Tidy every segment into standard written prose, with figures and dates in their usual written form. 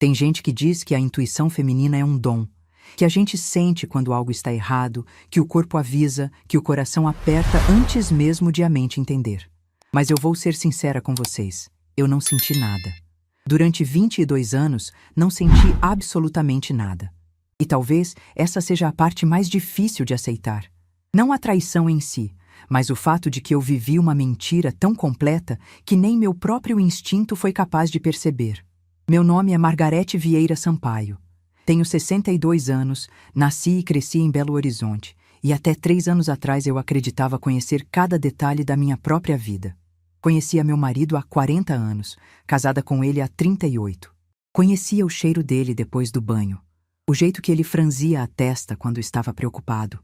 Tem gente que diz que a intuição feminina é um dom, que a gente sente quando algo está errado, que o corpo avisa, que o coração aperta antes mesmo de a mente entender. Mas eu vou ser sincera com vocês, eu não senti nada. Durante 22 anos, não senti absolutamente nada. E talvez essa seja a parte mais difícil de aceitar. Não a traição em si, mas o fato de que eu vivi uma mentira tão completa que nem meu próprio instinto foi capaz de perceber. Meu nome é Margarete Vieira Sampaio. Tenho 62 anos, nasci e cresci em Belo Horizonte, e até 3 anos atrás eu acreditava conhecer cada detalhe da minha própria vida. Conhecia meu marido há 40 anos, casada com ele há 38. Conhecia o cheiro dele depois do banho, o jeito que ele franzia a testa quando estava preocupado,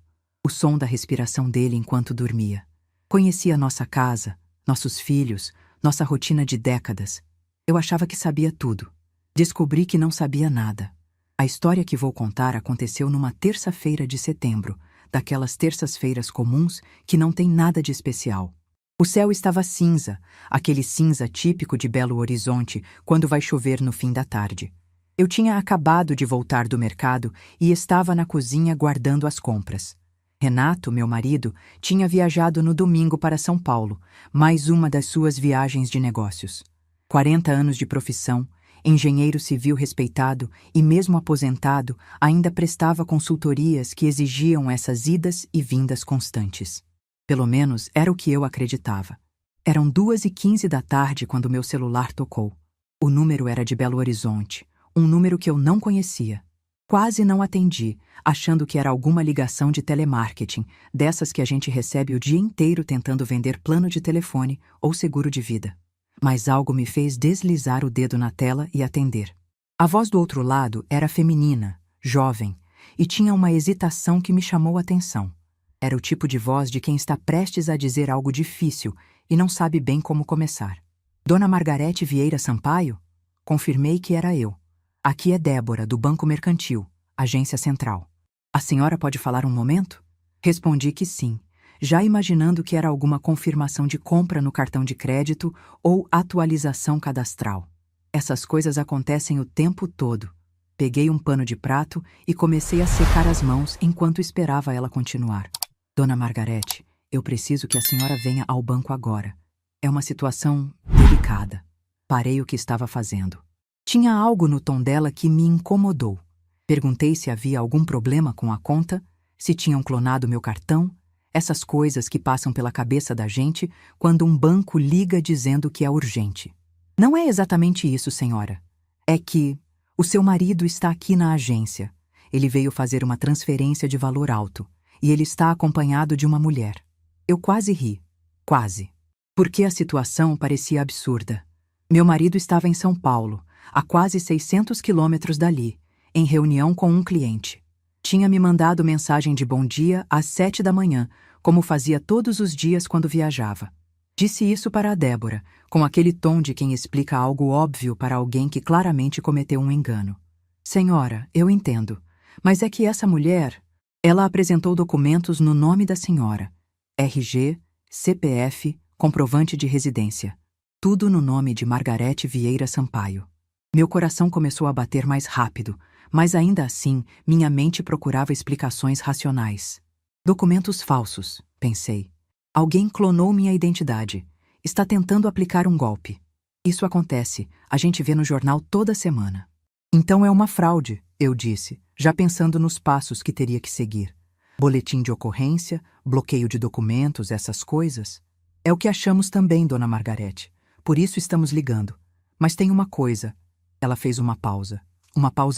o som da respiração dele enquanto dormia. Conhecia nossa casa, nossos filhos, nossa rotina de décadas. Eu achava que sabia tudo. Descobri que não sabia nada. A história que vou contar aconteceu numa terça-feira de setembro, daquelas terças-feiras comuns que não tem nada de especial. O céu estava cinza, aquele cinza típico de Belo Horizonte quando vai chover no fim da tarde. Eu tinha acabado de voltar do mercado e estava na cozinha guardando as compras. Renato, meu marido, tinha viajado no domingo para São Paulo, mais uma das suas viagens de negócios. 40 anos de profissão, engenheiro civil respeitado e mesmo aposentado, ainda prestava consultorias que exigiam essas idas e vindas constantes. Pelo menos era o que eu acreditava. Eram 2h15 da tarde quando meu celular tocou. O número era de Belo Horizonte, um número que eu não conhecia. Quase não atendi, achando que era alguma ligação de telemarketing, dessas que a gente recebe o dia inteiro tentando vender plano de telefone ou seguro de vida. Mas algo me fez deslizar o dedo na tela e atender. A voz do outro lado era feminina, jovem, e tinha uma hesitação que me chamou a atenção. Era o tipo de voz de quem está prestes a dizer algo difícil e não sabe bem como começar. Dona Margarete Vieira Sampaio? Confirmei que era eu. Aqui é Débora, do Banco Mercantil, Agência Central. A senhora pode falar um momento? Respondi que sim, já imaginando que era alguma confirmação de compra no cartão de crédito ou atualização cadastral. Essas coisas acontecem o tempo todo. Peguei um pano de prato e comecei a secar as mãos enquanto esperava ela continuar. Dona Margarete, eu preciso que a senhora venha ao banco agora. É uma situação delicada. Parei o que estava fazendo. Tinha algo no tom dela que me incomodou. Perguntei se havia algum problema com a conta, se tinham clonado meu cartão, essas coisas que passam pela cabeça da gente quando um banco liga dizendo que é urgente. Não é exatamente isso, senhora. É que o seu marido está aqui na agência. Ele veio fazer uma transferência de valor alto e ele está acompanhado de uma mulher. Eu quase ri. Quase. Porque a situação parecia absurda. Meu marido estava em São Paulo, a quase 600 quilômetros dali, em reunião com um cliente. Tinha me mandado mensagem de bom dia às 7 da manhã, como fazia todos os dias quando viajava. Disse isso para a Débora, com aquele tom de quem explica algo óbvio para alguém que claramente cometeu um engano. Senhora, eu entendo, mas é que essa mulher... Ela apresentou documentos no nome da senhora. RG, CPF, comprovante de residência. Tudo no nome de Margarete Vieira Sampaio. Meu coração começou a bater mais rápido, mas ainda assim minha mente procurava explicações racionais. Documentos falsos, pensei. Alguém clonou minha identidade. Está tentando aplicar um golpe. Isso acontece, a gente vê no jornal toda semana. Então é uma fraude, eu disse, já pensando nos passos que teria que seguir. Boletim de ocorrência, bloqueio de documentos, essas coisas. É o que achamos também, Dona Margarete. Por isso estamos ligando. Mas tem uma coisa. Ela fez uma pausa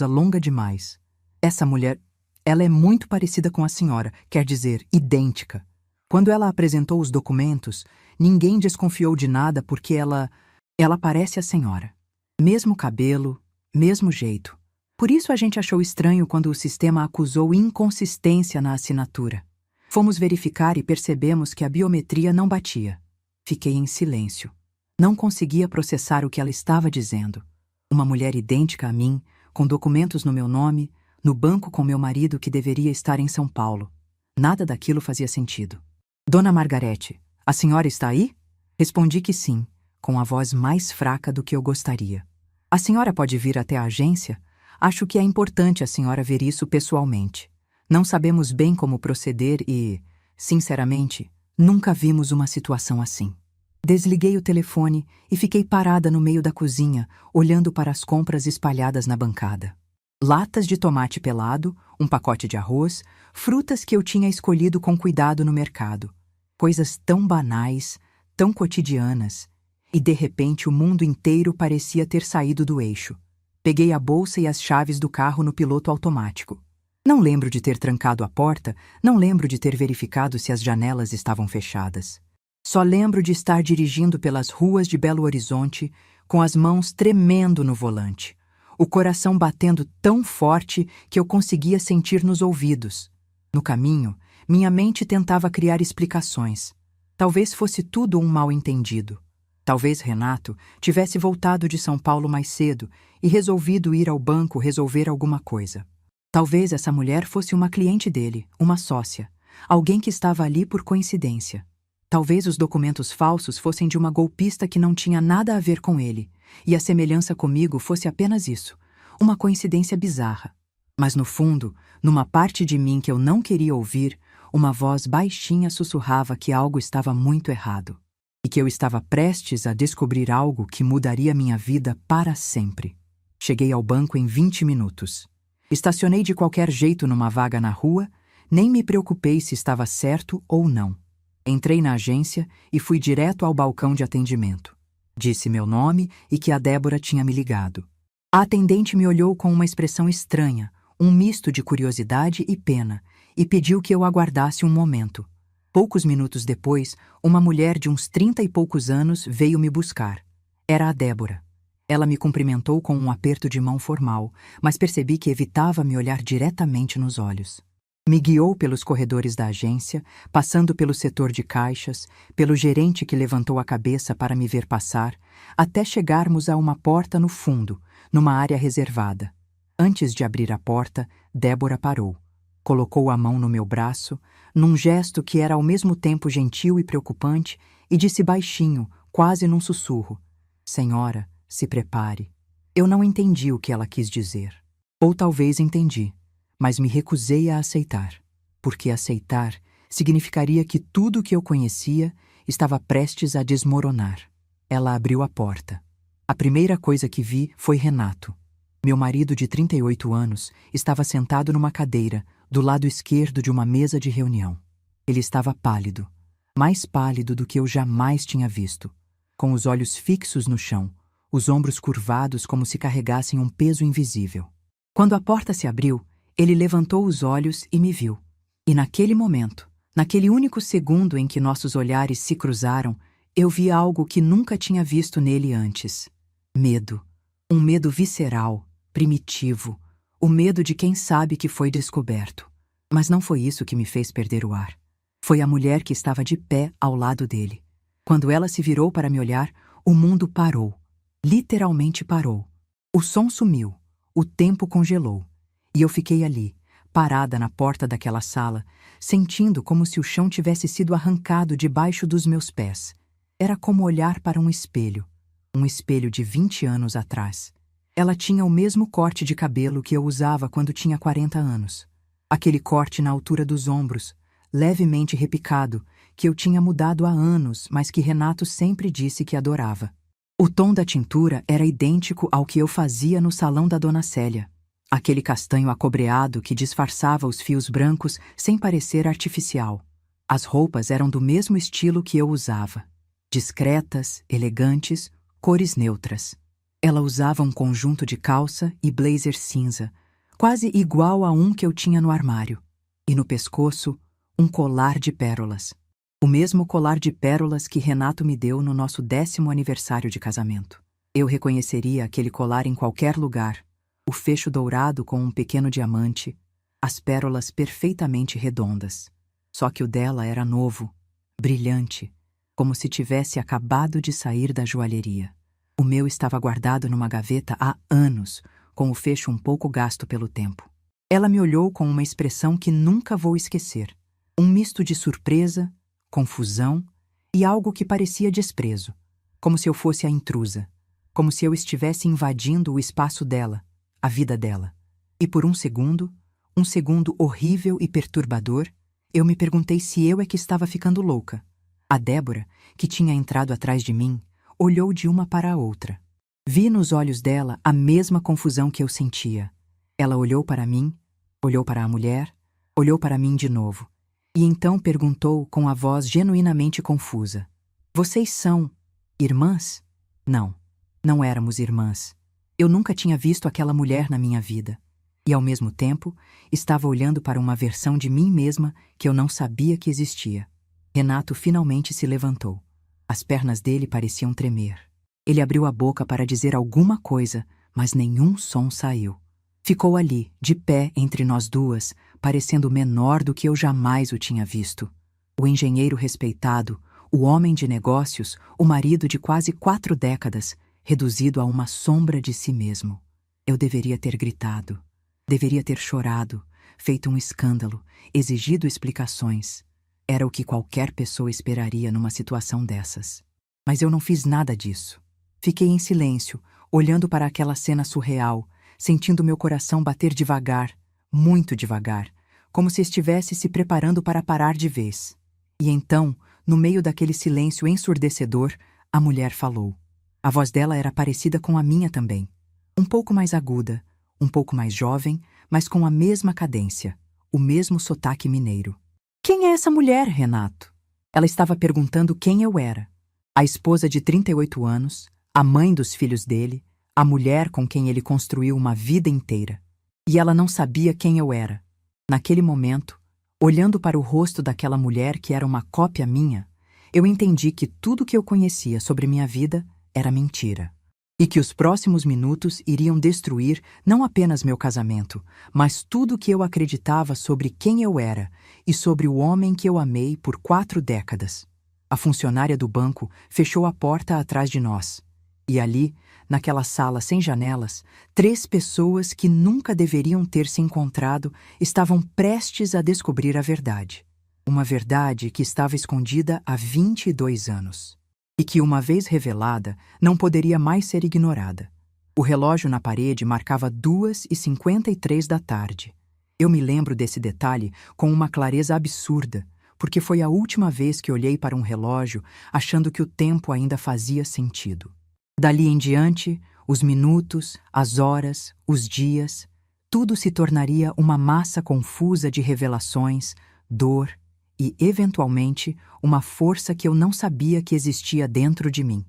longa demais. Essa mulher, ela é muito parecida com a senhora, quer dizer, idêntica. Quando ela apresentou os documentos, ninguém desconfiou de nada porque ela parece a senhora. Mesmo cabelo, mesmo jeito. Por isso a gente achou estranho quando o sistema acusou inconsistência na assinatura. Fomos verificar e percebemos que a biometria não batia. Fiquei em silêncio. Não conseguia processar o que ela estava dizendo. Uma mulher idêntica a mim, com documentos no meu nome, no banco com meu marido que deveria estar em São Paulo. Nada daquilo fazia sentido. Dona Margarete, a senhora está aí? Respondi que sim, com a voz mais fraca do que eu gostaria. A senhora pode vir até a agência? Acho que é importante a senhora ver isso pessoalmente. Não sabemos bem como proceder e, sinceramente, nunca vimos uma situação assim. Desliguei o telefone e fiquei parada no meio da cozinha, olhando para as compras espalhadas na bancada. Latas de tomate pelado, um pacote de arroz, frutas que eu tinha escolhido com cuidado no mercado. Coisas tão banais, tão cotidianas. E de repente o mundo inteiro parecia ter saído do eixo. Peguei a bolsa e as chaves do carro no piloto automático. Não lembro de ter trancado a porta, não lembro de ter verificado se as janelas estavam fechadas. Só lembro de estar dirigindo pelas ruas de Belo Horizonte, com as mãos tremendo no volante, o coração batendo tão forte que eu conseguia sentir nos ouvidos. No caminho, minha mente tentava criar explicações. Talvez fosse tudo um mal-entendido. Talvez Renato tivesse voltado de São Paulo mais cedo e resolvido ir ao banco resolver alguma coisa. Talvez essa mulher fosse uma cliente dele, uma sócia, alguém que estava ali por coincidência. Talvez os documentos falsos fossem de uma golpista que não tinha nada a ver com ele, e a semelhança comigo fosse apenas isso, uma coincidência bizarra. Mas no fundo, numa parte de mim que eu não queria ouvir, uma voz baixinha sussurrava que algo estava muito errado, e que eu estava prestes a descobrir algo que mudaria minha vida para sempre. Cheguei ao banco em 20 minutos. Estacionei de qualquer jeito numa vaga na rua, nem me preocupei se estava certo ou não. Entrei na agência e fui direto ao balcão de atendimento. Disse meu nome e que a Débora tinha me ligado. A atendente me olhou com uma expressão estranha, um misto de curiosidade e pena, e pediu que eu aguardasse um momento. Poucos minutos depois, uma mulher de uns 30 e poucos anos veio me buscar. Era a Débora. Ela me cumprimentou com um aperto de mão formal, mas percebi que evitava me olhar diretamente nos olhos. Me guiou pelos corredores da agência, passando pelo setor de caixas, pelo gerente que levantou a cabeça para me ver passar, até chegarmos a uma porta no fundo, numa área reservada. Antes de abrir a porta, Débora parou. Colocou a mão no meu braço, num gesto que era ao mesmo tempo gentil e preocupante, e disse baixinho, quase num sussurro: "Senhora, se prepare." Eu não entendi o que ela quis dizer. Ou talvez entendi, mas me recusei a aceitar, porque aceitar significaria que tudo o que eu conhecia estava prestes a desmoronar. Ela abriu a porta. A primeira coisa que vi foi Renato. Meu marido de 38 anos estava sentado numa cadeira, do lado esquerdo de uma mesa de reunião. Ele estava pálido, mais pálido do que eu jamais tinha visto, com os olhos fixos no chão, os ombros curvados como se carregassem um peso invisível. Quando a porta se abriu, ele levantou os olhos e me viu. E naquele momento, naquele único segundo em que nossos olhares se cruzaram, eu vi algo que nunca tinha visto nele antes. Medo. Um medo visceral, primitivo. O medo de quem sabe que foi descoberto. Mas não foi isso que me fez perder o ar. Foi a mulher que estava de pé ao lado dele. Quando ela se virou para me olhar, o mundo parou. Literalmente parou. O som sumiu. O tempo congelou. E eu fiquei ali, parada na porta daquela sala, sentindo como se o chão tivesse sido arrancado debaixo dos meus pés. Era como olhar para um espelho de 20 anos atrás. Ela tinha o mesmo corte de cabelo que eu usava quando tinha 40 anos. Aquele corte na altura dos ombros, levemente repicado, que eu tinha mudado há anos, mas que Renato sempre disse que adorava. O tom da tintura era idêntico ao que eu fazia no salão da Dona Célia. Aquele castanho acobreado que disfarçava os fios brancos sem parecer artificial. As roupas eram do mesmo estilo que eu usava. Discretas, elegantes, cores neutras. Ela usava um conjunto de calça e blazer cinza, quase igual a um que eu tinha no armário. E no pescoço, um colar de pérolas. O mesmo colar de pérolas que Renato me deu no nosso 10º aniversário de casamento. Eu reconheceria aquele colar em qualquer lugar. O fecho dourado com um pequeno diamante, as pérolas perfeitamente redondas. Só que o dela era novo, brilhante, como se tivesse acabado de sair da joalheria. O meu estava guardado numa gaveta há anos, com o fecho um pouco gasto pelo tempo. Ela me olhou com uma expressão que nunca vou esquecer. Um misto de surpresa, confusão e algo que parecia desprezo, como se eu fosse a intrusa. como se eu estivesse invadindo o espaço dela, a vida dela. E por um segundo horrível e perturbador, eu me perguntei se eu é que estava ficando louca. A Débora, que tinha entrado atrás de mim, olhou de uma para a outra. Vi nos olhos dela a mesma confusão que eu sentia. Ela olhou para mim, olhou para a mulher, olhou para mim de novo. E então perguntou com a voz genuinamente confusa: "Vocês são irmãs?" Não, não éramos irmãs. Eu nunca tinha visto aquela mulher na minha vida. E, ao mesmo tempo, estava olhando para uma versão de mim mesma que eu não sabia que existia. Renato finalmente se levantou. As pernas dele pareciam tremer. Ele abriu a boca para dizer alguma coisa, mas nenhum som saiu. Ficou ali, de pé entre nós duas, parecendo menor do que eu jamais o tinha visto. O engenheiro respeitado, o homem de negócios, o marido de quase 4 décadas, reduzido a uma sombra de si mesmo. Eu deveria ter gritado. Deveria ter chorado, feito um escândalo, exigido explicações. Era o que qualquer pessoa esperaria numa situação dessas. Mas eu não fiz nada disso. Fiquei em silêncio, olhando para aquela cena surreal, sentindo meu coração bater devagar, muito devagar, como se estivesse se preparando para parar de vez. E então, no meio daquele silêncio ensurdecedor, a mulher falou. A voz dela era parecida com a minha também. Um pouco mais aguda, um pouco mais jovem, mas com a mesma cadência, o mesmo sotaque mineiro. "Quem é essa mulher, Renato?" Ela estava perguntando quem eu era. A esposa de 38 anos, a mãe dos filhos dele, a mulher com quem ele construiu uma vida inteira. E ela não sabia quem eu era. Naquele momento, olhando para o rosto daquela mulher que era uma cópia minha, eu entendi que tudo que eu conhecia sobre minha vida era mentira. E que os próximos minutos iriam destruir não apenas meu casamento, mas tudo que eu acreditava sobre quem eu era e sobre o homem que eu amei por 4 décadas. A funcionária do banco fechou a porta atrás de nós. E ali, naquela sala sem janelas, 3 pessoas que nunca deveriam ter se encontrado estavam prestes a descobrir a verdade. Uma verdade que estava escondida há 22 anos. E que, uma vez revelada, não poderia mais ser ignorada. O relógio na parede marcava 2h53 da tarde. Eu me lembro desse detalhe com uma clareza absurda, porque foi a última vez que olhei para um relógio achando que o tempo ainda fazia sentido. Dali em diante, os minutos, as horas, os dias, tudo se tornaria uma massa confusa de revelações, dor e, eventualmente, uma força que eu não sabia que existia dentro de mim.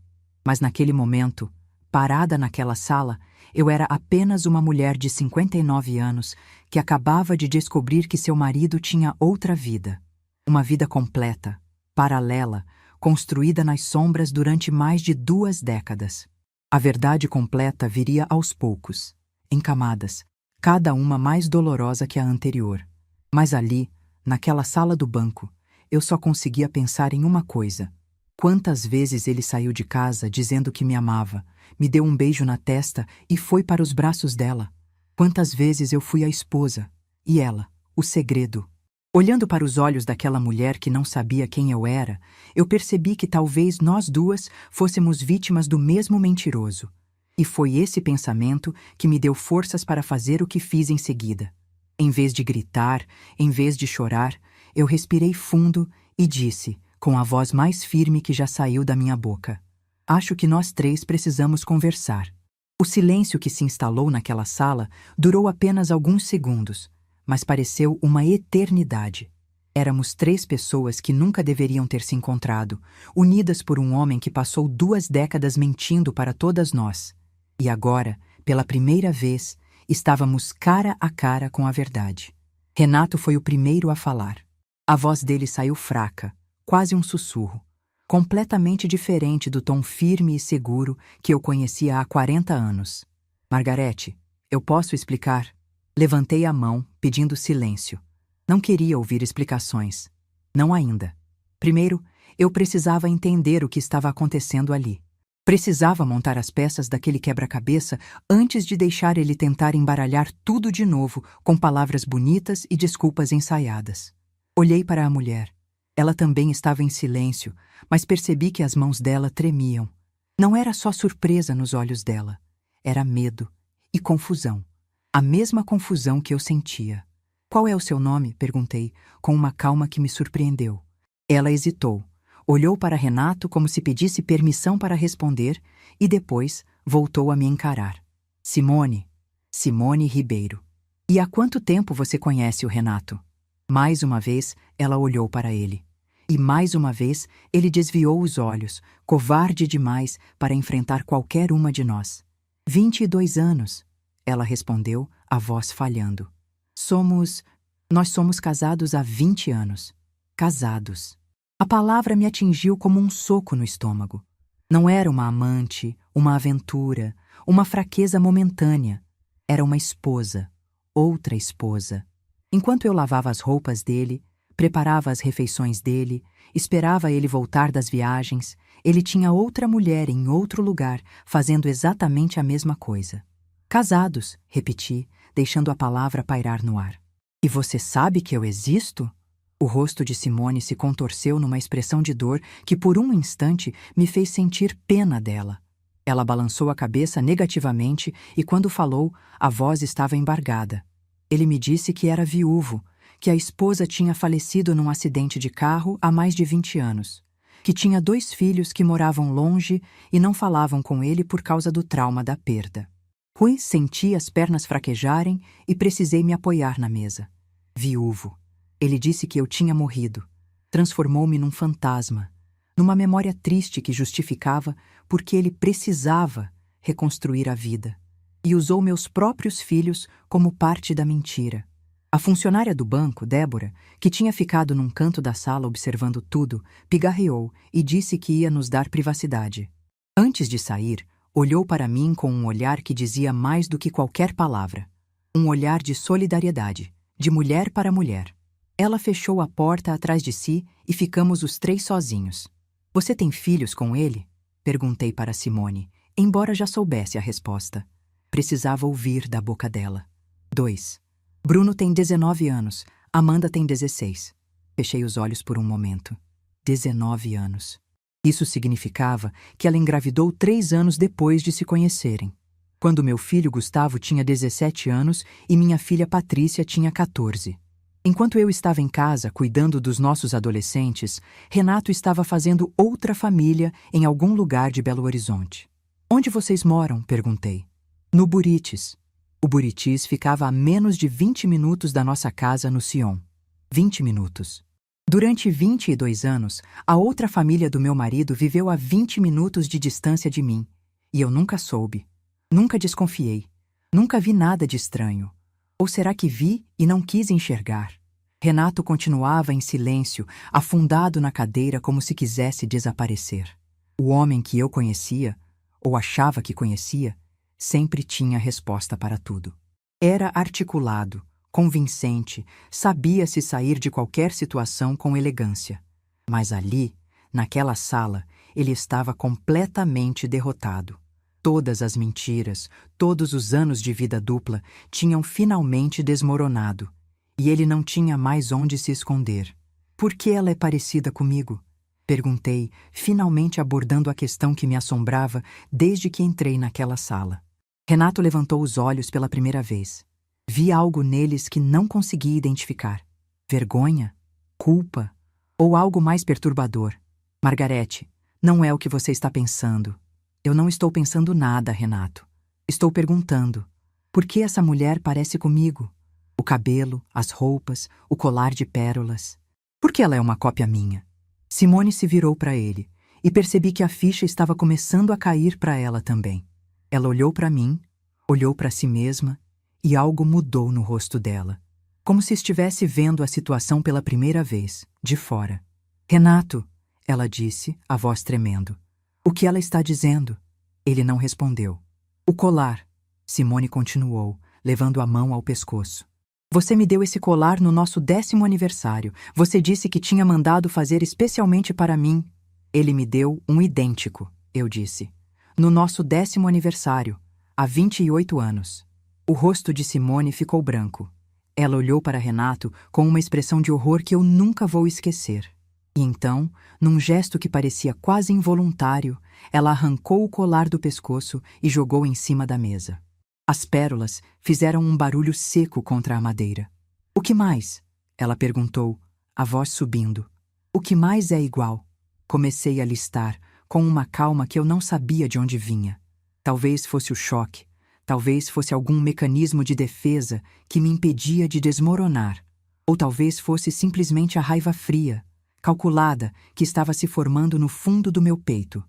Mas naquele momento, parada naquela sala, eu era apenas uma mulher de 59 anos que acabava de descobrir que seu marido tinha outra vida. Uma vida completa, paralela, construída nas sombras durante mais de 2 décadas. A verdade completa viria aos poucos, em camadas, cada uma mais dolorosa que a anterior. Mas ali, naquela sala do banco, eu só conseguia pensar em uma coisa. Quantas vezes ele saiu de casa dizendo que me amava, me deu um beijo na testa e foi para os braços dela. Quantas vezes eu fui a esposa, e ela, o segredo. Olhando para os olhos daquela mulher que não sabia quem eu era, eu percebi que talvez nós duas fôssemos vítimas do mesmo mentiroso. E foi esse pensamento que me deu forças para fazer o que fiz em seguida. Em vez de gritar, em vez de chorar, eu respirei fundo e disse, com a voz mais firme que já saiu da minha boca: "Acho que nós 3 precisamos conversar." O silêncio que se instalou naquela sala durou apenas alguns segundos, mas pareceu uma eternidade. Éramos 3 pessoas que nunca deveriam ter se encontrado, unidas por um homem que passou 2 décadas mentindo para todas nós. E agora, pela primeira vez, estávamos cara a cara com a verdade. Renato foi o primeiro a falar. A voz dele saiu fraca, quase um sussurro, completamente diferente do tom firme e seguro que eu conhecia há 40 anos. "Margarete, eu posso explicar?" Levantei a mão, pedindo silêncio. Não queria ouvir explicações. Não ainda. Primeiro, eu precisava entender o que estava acontecendo ali. Precisava montar as peças daquele quebra-cabeça antes de deixar ele tentar embaralhar tudo de novo com palavras bonitas e desculpas ensaiadas. Olhei para a mulher. Ela também estava em silêncio, mas percebi que as mãos dela tremiam. Não era só surpresa nos olhos dela. Era medo e confusão. A mesma confusão que eu sentia. Qual é o seu nome? Perguntei, com uma calma que me surpreendeu. Ela hesitou. Olhou para Renato como se pedisse permissão para responder e depois voltou a me encarar. Simone. Simone Ribeiro. E há quanto tempo você conhece o Renato? Mais uma vez, ela olhou para ele. E mais uma vez, ele desviou os olhos, covarde demais para enfrentar qualquer uma de nós. 22 anos, ela respondeu, a voz falhando. Nós somos casados há 20 anos. Casados. A palavra me atingiu como um soco no estômago. Não era uma amante, uma aventura, uma fraqueza momentânea. Era uma esposa, outra esposa. Enquanto eu lavava as roupas dele, preparava as refeições dele, esperava ele voltar das viagens, ele tinha outra mulher em outro lugar, fazendo exatamente a mesma coisa. Casados, repeti, deixando a palavra pairar no ar. E você sabe que eu existo? O rosto de Simone se contorceu numa expressão de dor que por um instante me fez sentir pena dela. Ela balançou a cabeça negativamente e quando falou, a voz estava embargada. Ele me disse que era viúvo, que a esposa tinha falecido num acidente de carro há mais de 20 anos, que tinha 2 filhos que moravam longe e não falavam com ele por causa do trauma da perda. Rui senti as pernas fraquejarem e precisei me apoiar na mesa. Viúvo. Ele disse que eu tinha morrido. Transformou-me num fantasma, numa memória triste que justificava porque ele precisava reconstruir a vida. E usou meus próprios filhos como parte da mentira. A funcionária do banco, Débora, que tinha ficado num canto da sala observando tudo, pigarreou e disse que ia nos dar privacidade. Antes de sair, olhou para mim com um olhar que dizia mais do que qualquer palavra. Um olhar de solidariedade, de mulher para mulher. Ela fechou a porta atrás de si e ficamos os 3 sozinhos. Você tem filhos com ele? Perguntei para Simone, embora já soubesse a resposta. Precisava ouvir da boca dela. 2. Bruno tem 19 anos, Amanda tem 16. Fechei os olhos por um momento. 19 anos. Isso significava que ela engravidou 3 anos depois de se conhecerem. Quando meu filho Gustavo tinha 17 anos e minha filha Patrícia tinha 14. Enquanto eu estava em casa cuidando dos nossos adolescentes, Renato estava fazendo outra família em algum lugar de Belo Horizonte. Onde vocês moram? Perguntei. No Buritis. O Buritis ficava a menos de 20 minutos da nossa casa no Sion. 20 minutos. Durante 22 anos, a outra família do meu marido viveu a 20 minutos de distância de mim. E eu nunca soube. Nunca desconfiei. Nunca vi nada de estranho. Ou será que vi e não quis enxergar? Renato continuava em silêncio, afundado na cadeira como se quisesse desaparecer. O homem que eu conhecia, ou achava que conhecia, sempre tinha resposta para tudo. Era articulado, convincente, sabia se sair de qualquer situação com elegância. Mas ali, naquela sala, ele estava completamente derrotado. Todas as mentiras, todos os anos de vida dupla tinham finalmente desmoronado, e ele não tinha mais onde se esconder. Por que ela é parecida comigo? Perguntei, finalmente abordando a questão que me assombrava desde que entrei naquela sala. Renato levantou os olhos pela primeira vez. Vi algo neles que não conseguia identificar. Vergonha? Culpa? Ou algo mais perturbador? Margarete, não é o que você está pensando. Eu não estou pensando nada, Renato. Estou perguntando. Por que essa mulher parece comigo? O cabelo, as roupas, o colar de pérolas. Por que ela é uma cópia minha? Simone se virou para ele e percebi que a ficha estava começando a cair para ela também. Ela olhou para mim, olhou para si mesma e algo mudou no rosto dela. Como se estivesse vendo a situação pela primeira vez, de fora. Renato, ela disse, a voz tremendo. O que ela está dizendo? Ele não respondeu. O colar, Simone continuou, levando a mão ao pescoço. Você me deu esse colar no nosso 10º aniversário. Você disse que tinha mandado fazer especialmente para mim. Ele me deu um idêntico, eu disse. No nosso 10º aniversário, há 28 anos. O rosto de Simone ficou branco. Ela olhou para Renato com uma expressão de horror que eu nunca vou esquecer. E então, num gesto que parecia quase involuntário, ela arrancou o colar do pescoço e jogou em cima da mesa. As pérolas fizeram um barulho seco contra a madeira. "O que mais?" ela perguntou, a voz subindo. "O que mais é igual?" Comecei a listar, com uma calma que eu não sabia de onde vinha. Talvez fosse o choque, talvez fosse algum mecanismo de defesa que me impedia de desmoronar, ou talvez fosse simplesmente a raiva fria, calculada, que estava se formando no fundo do meu peito.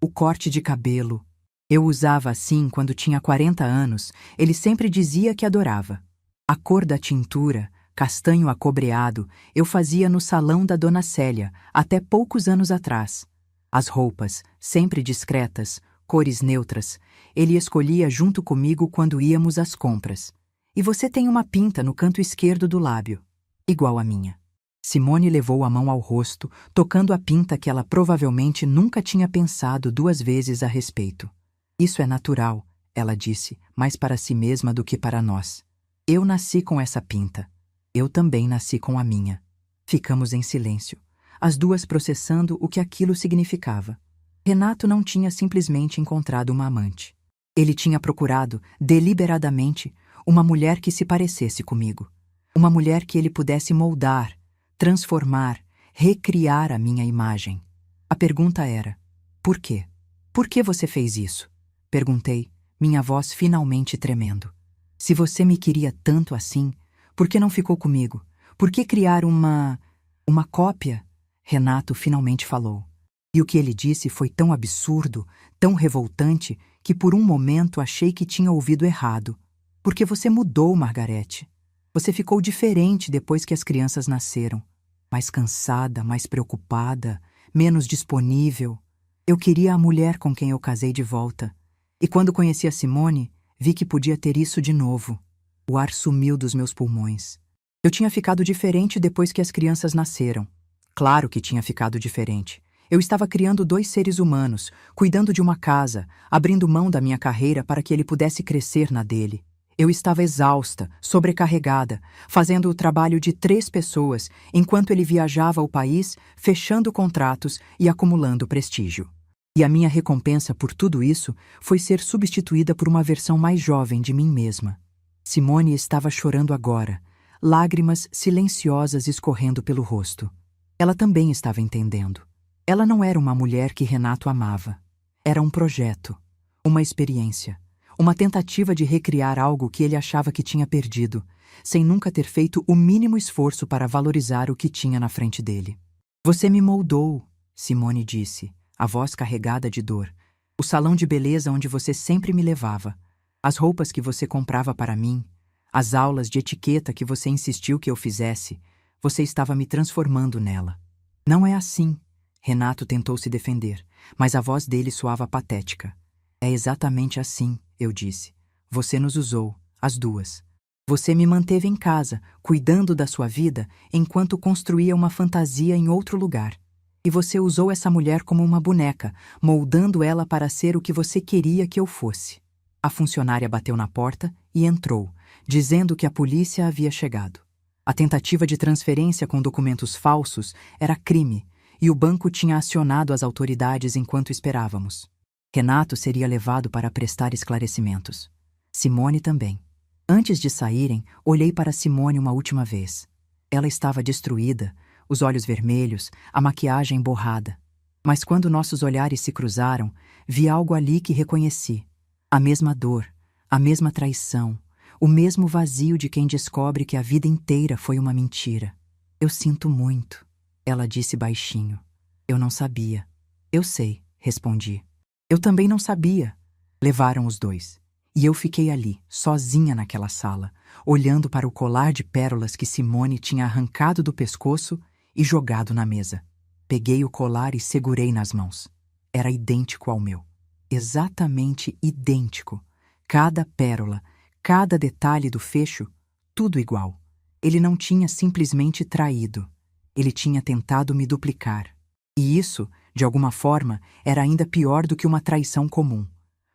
O corte de cabelo. Eu usava assim quando tinha 40 anos, ele sempre dizia que adorava. A cor da tintura, castanho acobreado, eu fazia no salão da Dona Célia, até poucos anos atrás. As roupas, sempre discretas, cores neutras, ele escolhia junto comigo quando íamos às compras. "E você tem uma pinta no canto esquerdo do lábio, igual à minha." Simone levou a mão ao rosto, tocando a pinta que ela provavelmente nunca tinha pensado 2 vezes a respeito. "Isso é natural", ela disse, mais para si mesma do que para nós. "Eu nasci com essa pinta. Eu também nasci com a minha." Ficamos em silêncio, as duas processando o que aquilo significava. Renato não tinha simplesmente encontrado uma amante. Ele tinha procurado, deliberadamente, uma mulher que se parecesse comigo. Uma mulher que ele pudesse moldar, transformar, recriar a minha imagem. A pergunta era: por quê? "Por que você fez isso?" perguntei, minha voz finalmente tremendo. "Se você me queria tanto assim, por que não ficou comigo? Por que criar uma cópia?" Renato finalmente falou. E o que ele disse foi tão absurdo, tão revoltante, que por um momento achei que tinha ouvido errado. "Porque você mudou, Margarete. Você ficou diferente depois que as crianças nasceram. Mais cansada, mais preocupada, menos disponível. Eu queria a mulher com quem eu casei de volta. E quando conheci a Simone, vi que podia ter isso de novo." O ar sumiu dos meus pulmões. Eu tinha ficado diferente depois que as crianças nasceram. Claro que tinha ficado diferente. Eu estava criando 2 seres humanos, cuidando de uma casa, abrindo mão da minha carreira para que ele pudesse crescer na dele. Eu estava exausta, sobrecarregada, fazendo o trabalho de 3 pessoas, enquanto ele viajava o país, fechando contratos e acumulando prestígio. E a minha recompensa por tudo isso foi ser substituída por uma versão mais jovem de mim mesma. Simone estava chorando agora, lágrimas silenciosas escorrendo pelo rosto. Ela também estava entendendo. Ela não era uma mulher que Renato amava. Era um projeto, uma experiência, uma tentativa de recriar algo que ele achava que tinha perdido, sem nunca ter feito o mínimo esforço para valorizar o que tinha na frente dele. "Você me moldou", Simone disse, a voz carregada de dor. "O salão de beleza onde você sempre me levava, as roupas que você comprava para mim, as aulas de etiqueta que você insistiu que eu fizesse, você estava me transformando nela." "Não é assim." Renato tentou se defender, mas a voz dele soava patética. "É exatamente assim", eu disse. "Você nos usou, as duas. Você me manteve em casa, cuidando da sua vida, enquanto construía uma fantasia em outro lugar. E você usou essa mulher como uma boneca, moldando ela para ser o que você queria que eu fosse." A funcionária bateu na porta e entrou, dizendo que a polícia havia chegado. A tentativa de transferência com documentos falsos era crime, e o banco tinha acionado as autoridades enquanto esperávamos. Renato seria levado para prestar esclarecimentos. Simone também. Antes de saírem, olhei para Simone uma última vez. Ela estava destruída, os olhos vermelhos, a maquiagem borrada. Mas quando nossos olhares se cruzaram, vi algo ali que reconheci. A mesma dor, a mesma traição, o mesmo vazio de quem descobre que a vida inteira foi uma mentira. "Eu sinto muito", ela disse baixinho. "Eu não sabia." "Eu sei", respondi. "Eu também não sabia." Levaram os 2. E eu fiquei ali, sozinha naquela sala, olhando para o colar de pérolas que Simone tinha arrancado do pescoço e jogado na mesa. Peguei o colar e segurei nas mãos. Era idêntico ao meu. Exatamente idêntico. Cada pérola, cada detalhe do fecho, tudo igual. Ele não tinha simplesmente traído. Ele tinha tentado me duplicar. E isso, de alguma forma, era ainda pior do que uma traição comum,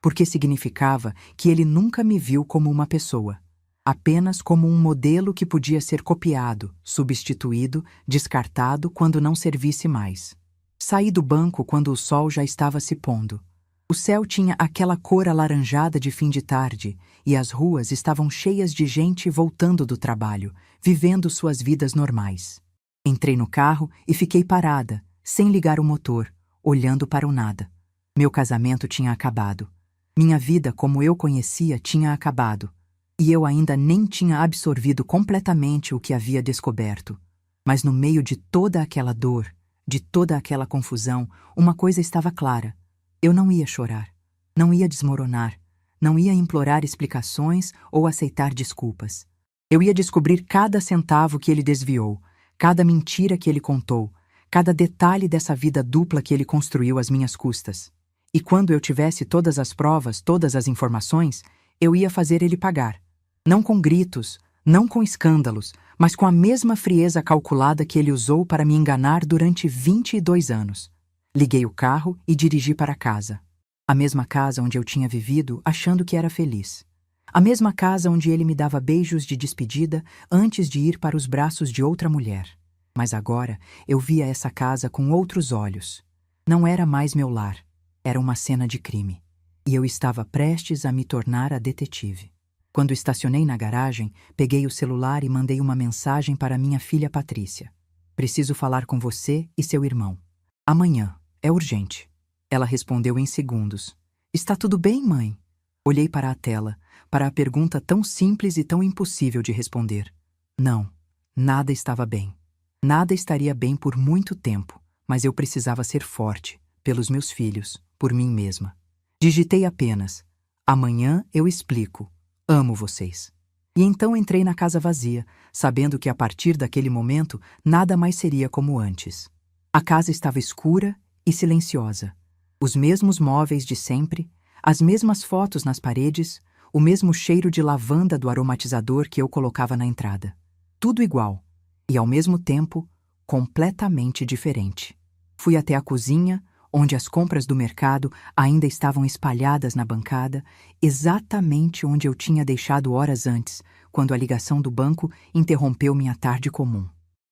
porque significava que ele nunca me viu como uma pessoa. apenas como um modelo que podia ser copiado, substituído, descartado quando não servisse mais. Saí do banco quando o sol já estava se pondo. O céu tinha aquela cor alaranjada de fim de tarde e as ruas estavam cheias de gente voltando do trabalho, vivendo suas vidas normais. Entrei no carro e fiquei parada, sem ligar o motor, olhando para o nada. Meu casamento tinha acabado. Minha vida como eu conhecia tinha acabado. E eu ainda nem tinha absorvido completamente o que havia descoberto. Mas no meio de toda aquela dor, de toda aquela confusão, uma coisa estava clara. Eu não ia chorar, não ia desmoronar, não ia implorar explicações ou aceitar desculpas. Eu ia descobrir cada centavo que ele desviou, cada mentira que ele contou, cada detalhe dessa vida dupla que ele construiu às minhas custas. E quando eu tivesse todas as provas, todas as informações, eu ia fazer ele pagar. Não com gritos, não com escândalos, mas com a mesma frieza calculada que ele usou para me enganar durante 22 anos. Liguei o carro e dirigi para casa. A mesma casa onde eu tinha vivido, achando que era feliz. A mesma casa onde ele me dava beijos de despedida antes de ir para os braços de outra mulher. Mas agora eu via essa casa com outros olhos. Não era mais meu lar. Era uma cena de crime. E eu estava prestes a me tornar a detetive. Quando estacionei na garagem, peguei o celular e mandei uma mensagem para minha filha Patrícia. Preciso falar com você e seu irmão. Amanhã. É urgente. Ela respondeu em segundos. Está tudo bem, mãe? Olhei para a tela, para a pergunta tão simples e tão impossível de responder. Não, nada estava bem. Nada estaria bem por muito tempo, mas eu precisava ser forte, pelos meus filhos, por mim mesma. Digitei apenas: amanhã eu explico. Amo vocês. E então entrei na casa vazia, sabendo que a partir daquele momento nada mais seria como antes. A casa estava escura e silenciosa. Os mesmos móveis de sempre, as mesmas fotos nas paredes, o mesmo cheiro de lavanda do aromatizador que eu colocava na entrada. Tudo igual, e ao mesmo tempo, completamente diferente. Fui até a cozinha, onde as compras do mercado ainda estavam espalhadas na bancada, exatamente onde eu tinha deixado horas antes, quando a ligação do banco interrompeu minha tarde comum.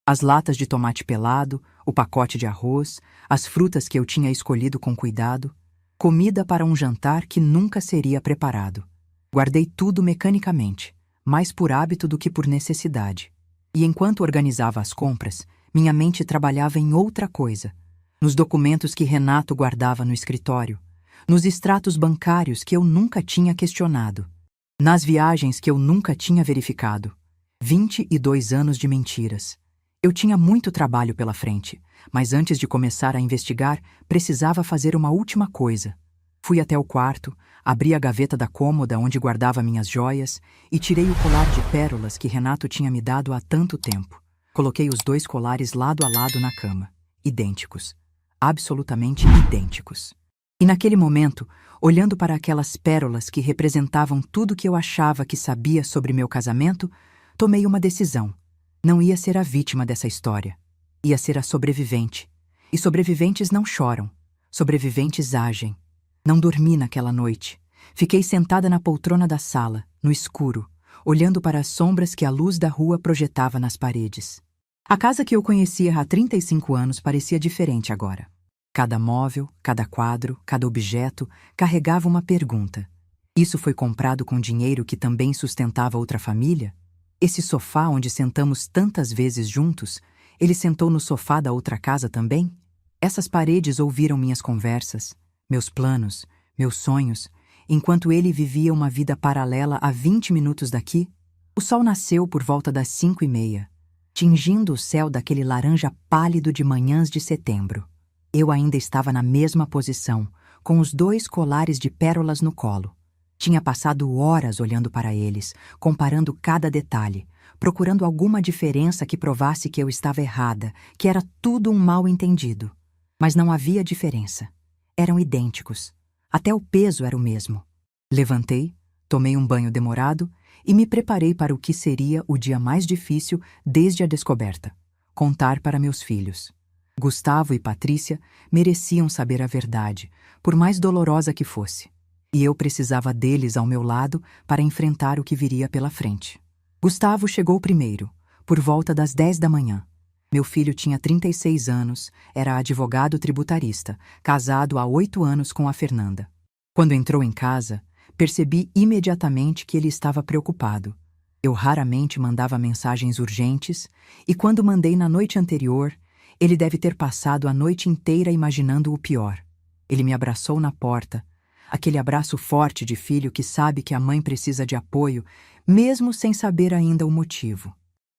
As latas de tomate pelado, o pacote de arroz, as frutas que eu tinha escolhido com cuidado, comida para um jantar que nunca seria preparado. Guardei tudo mecanicamente, mais por hábito do que por necessidade. E enquanto organizava as compras, minha mente trabalhava em outra coisa, nos documentos que Renato guardava no escritório, nos extratos bancários que eu nunca tinha questionado, nas viagens que eu nunca tinha verificado. 22 anos de mentiras. Eu tinha muito trabalho pela frente, mas antes de começar a investigar, precisava fazer uma última coisa. Fui até o quarto, abri a gaveta da cômoda onde guardava minhas joias e tirei o colar de pérolas que Renato tinha me dado há tanto tempo. Coloquei os 2 colares lado a lado na cama, idênticos, absolutamente idênticos. E naquele momento, olhando para aquelas pérolas que representavam tudo que eu achava que sabia sobre meu casamento, tomei uma decisão. Não ia ser a vítima dessa história. Ia ser a sobrevivente. E sobreviventes não choram. Sobreviventes agem. Não dormi naquela noite. Fiquei sentada na poltrona da sala, no escuro, olhando para as sombras que a luz da rua projetava nas paredes. A casa que eu conhecia há 35 anos parecia diferente agora. Cada móvel, cada quadro, cada objeto carregava uma pergunta. Isso foi comprado com dinheiro que também sustentava outra família? Esse sofá onde sentamos tantas vezes juntos, ele sentou no sofá da outra casa também? Essas paredes ouviram minhas conversas, meus planos, meus sonhos, enquanto ele vivia uma vida paralela a 20 minutos daqui? O sol nasceu por volta das 5:30, tingindo o céu daquele laranja pálido de manhãs de setembro. Eu ainda estava na mesma posição, com os 2 colares de pérolas no colo. Tinha passado horas olhando para eles, comparando cada detalhe, procurando alguma diferença que provasse que eu estava errada, que era tudo um mal-entendido. Mas não havia diferença. Eram idênticos. Até o peso era o mesmo. Levantei, tomei um banho demorado e me preparei para o que seria o dia mais difícil desde a descoberta: contar para meus filhos. Gustavo e Patrícia mereciam saber a verdade, por mais dolorosa que fosse. E eu precisava deles ao meu lado para enfrentar o que viria pela frente. Gustavo chegou primeiro, por volta das 10 da manhã. Meu filho tinha 36 anos, era advogado tributarista, casado há 8 anos com a Fernanda. Quando entrou em casa, percebi imediatamente que ele estava preocupado. Eu raramente mandava mensagens urgentes, e quando mandei na noite anterior, ele deve ter passado a noite inteira imaginando o pior. Ele me abraçou na porta, aquele abraço forte de filho que sabe que a mãe precisa de apoio, mesmo sem saber ainda o motivo.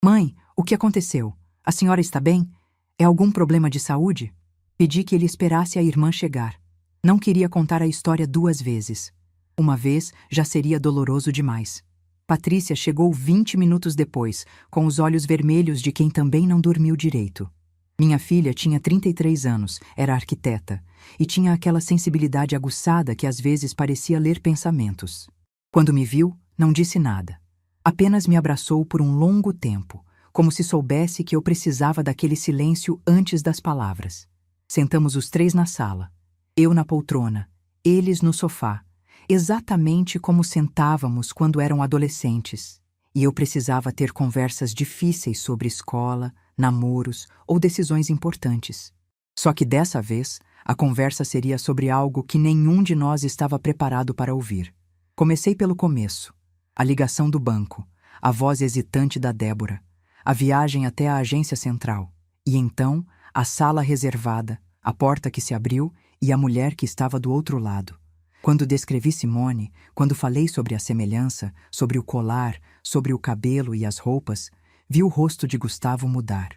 Mãe, o que aconteceu? A senhora está bem? É algum problema de saúde? Pedi que ele esperasse a irmã chegar. Não queria contar a história 2 vezes. Uma vez já seria doloroso demais. Patrícia chegou 20 minutos depois, com os olhos vermelhos de quem também não dormiu direito. Minha filha tinha 33 anos, era arquiteta, e tinha aquela sensibilidade aguçada que às vezes parecia ler pensamentos. Quando me viu, não disse nada. Apenas me abraçou por um longo tempo, como se soubesse que eu precisava daquele silêncio antes das palavras. Sentamos os 3 na sala, eu na poltrona, eles no sofá, exatamente como sentávamos quando eram adolescentes, e eu precisava ter conversas difíceis sobre escola, namoros ou decisões importantes. Só que dessa vez, a conversa seria sobre algo que nenhum de nós estava preparado para ouvir. Comecei pelo começo. A ligação do banco, a voz hesitante da Débora, a viagem até a agência central, e então a sala reservada, a porta que se abriu e a mulher que estava do outro lado. Quando descrevi Simone, quando falei sobre a semelhança, sobre o colar, sobre o cabelo e as roupas, vi o rosto de Gustavo mudar.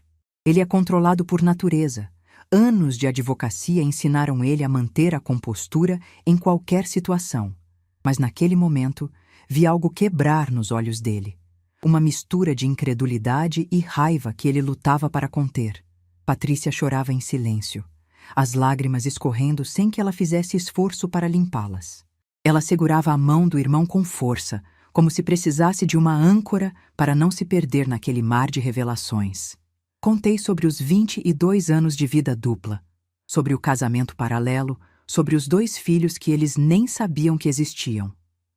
Ele é controlado por natureza. Anos de advocacia ensinaram ele a manter a compostura em qualquer situação. Mas naquele momento, vi algo quebrar nos olhos dele. Uma mistura de incredulidade e raiva que ele lutava para conter. Patrícia chorava em silêncio, as lágrimas escorrendo sem que ela fizesse esforço para limpá-las. Ela segurava a mão do irmão com força, como se precisasse de uma âncora para não se perder naquele mar de revelações. Contei sobre os 22 anos de vida dupla, sobre o casamento paralelo, sobre os 2 filhos que eles nem sabiam que existiam.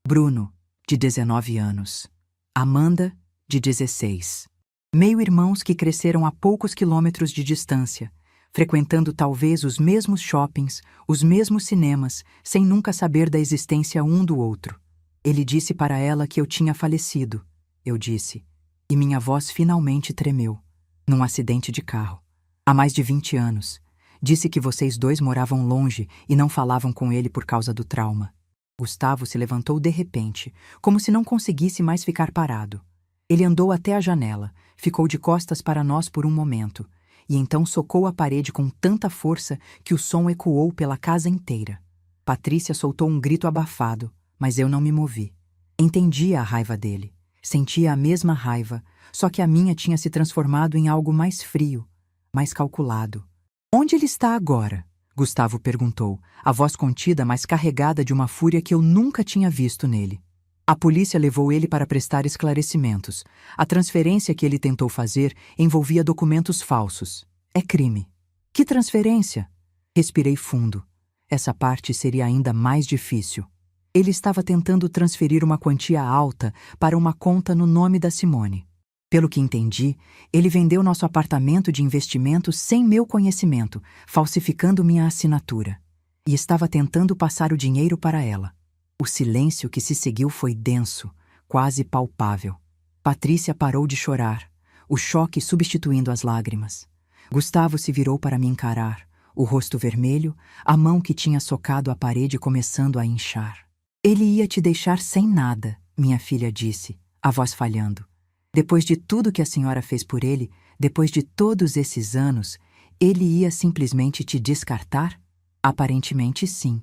Bruno, de 19 anos. Amanda, de 16. Meio-irmãos que cresceram a poucos quilômetros de distância, frequentando talvez os mesmos shoppings, os mesmos cinemas, sem nunca saber da existência um do outro. Ele disse para ela que eu tinha falecido, eu disse, e minha voz finalmente tremeu, num acidente de carro. Há mais de 20 anos. Disse que vocês 2 moravam longe e não falavam com ele por causa do trauma. Gustavo se levantou de repente, como se não conseguisse mais ficar parado. Ele andou até a janela, ficou de costas para nós por um momento, e então socou a parede com tanta força que o som ecoou pela casa inteira. Patrícia soltou um grito abafado, mas eu não me movi. Entendia a raiva dele. Sentia a mesma raiva, só que a minha tinha se transformado em algo mais frio, mais calculado. Onde ele está agora? Gustavo perguntou, a voz contida mas carregada de uma fúria que eu nunca tinha visto nele. A polícia levou ele para prestar esclarecimentos. A transferência que ele tentou fazer envolvia documentos falsos. É crime. Que transferência? Respirei fundo. Essa parte seria ainda mais difícil. Ele estava tentando transferir uma quantia alta para uma conta no nome da Simone. Pelo que entendi, ele vendeu nosso apartamento de investimento sem meu conhecimento, falsificando minha assinatura. E estava tentando passar o dinheiro para ela. O silêncio que se seguiu foi denso, quase palpável. Patrícia parou de chorar, o choque substituindo as lágrimas. Gustavo se virou para me encarar, o rosto vermelho, a mão que tinha socado a parede começando a inchar. Ele ia te deixar sem nada, minha filha disse, a voz falhando. Depois de tudo que a senhora fez por ele, depois de todos esses anos, ele ia simplesmente te descartar? Aparentemente sim.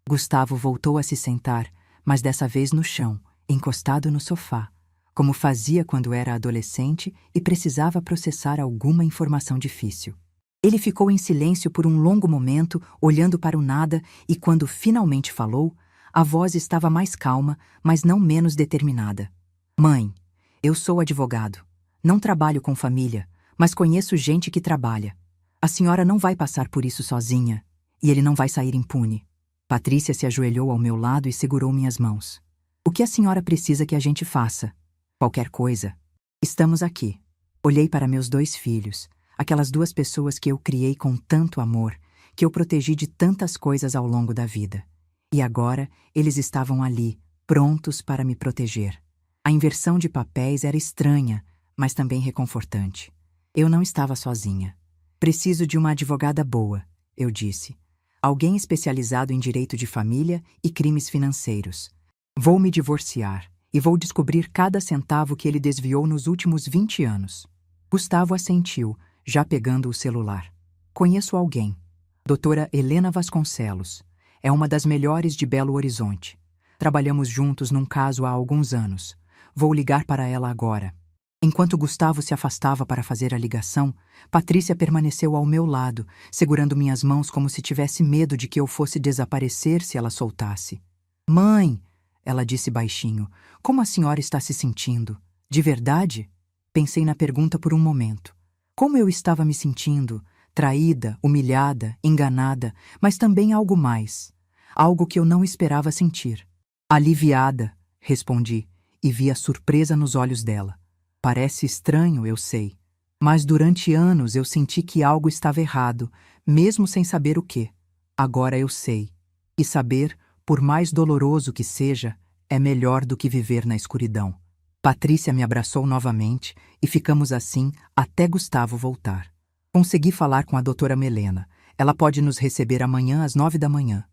Gustavo voltou a se sentar, mas dessa vez no chão, encostado no sofá, como fazia quando era adolescente e precisava processar alguma informação difícil. Ele ficou em silêncio por um longo momento, olhando para o nada, e quando finalmente falou, a voz estava mais calma, mas não menos determinada. Mãe, eu sou advogado. Não trabalho com família, mas conheço gente que trabalha. A senhora não vai passar por isso sozinha, e ele não vai sair impune. Patrícia se ajoelhou ao meu lado e segurou minhas mãos. O que a senhora precisa que a gente faça? Qualquer coisa. Estamos aqui. Olhei para meus 2 filhos, aquelas 2 pessoas que eu criei com tanto amor, que eu protegi de tantas coisas ao longo da vida. E agora eles estavam ali, prontos para me proteger. A inversão de papéis era estranha, mas também reconfortante. Eu não estava sozinha. Preciso de uma advogada boa, eu disse. Alguém especializado em direito de família e crimes financeiros. Vou me divorciar e vou descobrir cada centavo que ele desviou nos últimos 20 anos. Gustavo assentiu, já pegando o celular. Conheço alguém. Doutora Helena Vasconcelos. É uma das melhores de Belo Horizonte. Trabalhamos juntos num caso há alguns anos. Vou ligar para ela agora. Enquanto Gustavo se afastava para fazer a ligação, Patrícia permaneceu ao meu lado, segurando minhas mãos como se tivesse medo de que eu fosse desaparecer se ela soltasse. Mãe, ela disse baixinho, como a senhora está se sentindo? De verdade? Pensei na pergunta por um momento. Como eu estava me sentindo? Traída, humilhada, enganada, mas também algo mais. Algo que eu não esperava sentir. Aliviada, respondi, e vi a surpresa nos olhos dela. Parece estranho, eu sei. Mas durante anos eu senti que algo estava errado, mesmo sem saber o quê. Agora eu sei. E saber, por mais doloroso que seja, é melhor do que viver na escuridão. Patrícia me abraçou novamente e ficamos assim até Gustavo voltar. Consegui falar com a doutora Melena. Ela pode nos receber amanhã às 9 da manhã.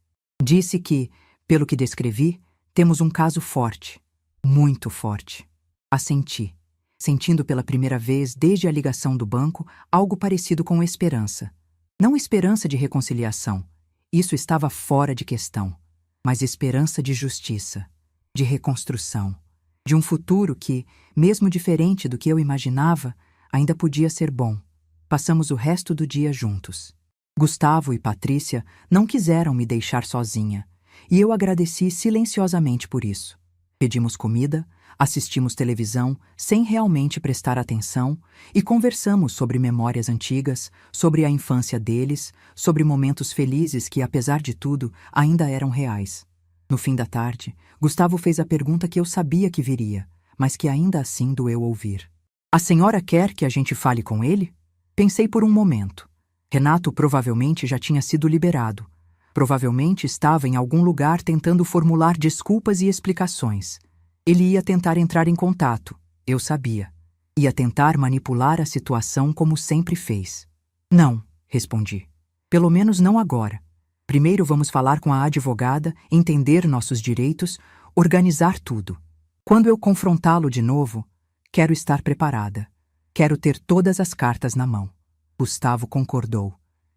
Disse que, pelo que descrevi, temos um caso forte. Muito forte. Assenti, sentindo pela primeira vez desde a ligação do banco algo parecido com esperança. Não esperança de reconciliação. Isso estava fora de questão. Mas esperança de justiça, de reconstrução, de um futuro que, mesmo diferente do que eu imaginava, ainda podia ser bom. Passamos o resto do dia juntos. Gustavo e Patrícia não quiseram me deixar sozinha, e eu agradeci silenciosamente por isso. Pedimos comida, assistimos televisão sem realmente prestar atenção e conversamos sobre memórias antigas, sobre a infância deles, sobre momentos felizes que, apesar de tudo, ainda eram reais. No fim da tarde, Gustavo fez a pergunta que eu sabia que viria, mas que ainda assim doeu ouvir. A senhora quer que a gente fale com ele? Pensei por um momento. Renato provavelmente já tinha sido liberado. Provavelmente estava em algum lugar tentando formular desculpas e explicações. Ele ia tentar entrar em contato, eu sabia. Ia tentar manipular a situação como sempre fez. Não, respondi. Pelo menos não agora. Primeiro vamos falar com a advogada, entender nossos direitos, organizar tudo. Quando eu confrontá-lo de novo, quero estar preparada. Quero ter todas as cartas na mão. Gustavo concordou.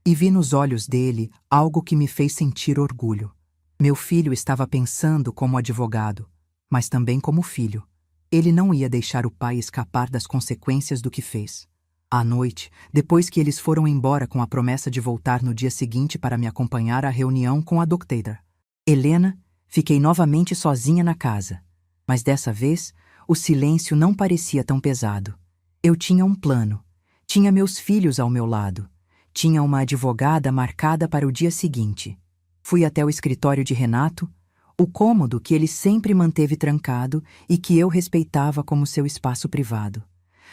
E vi nos olhos dele algo que me fez sentir orgulho. Meu filho estava pensando como advogado, mas também como filho. Ele não ia deixar o pai escapar das consequências do que fez. À noite, depois que eles foram embora com a promessa de voltar no dia seguinte para me acompanhar à reunião com a doutora Helena, fiquei novamente sozinha na casa. Mas dessa vez, o silêncio não parecia tão pesado. Eu tinha um plano. Tinha meus filhos ao meu lado. Tinha uma advogada marcada para o dia seguinte. Fui até o escritório de Renato, o cômodo que ele sempre manteve trancado e que eu respeitava como seu espaço privado.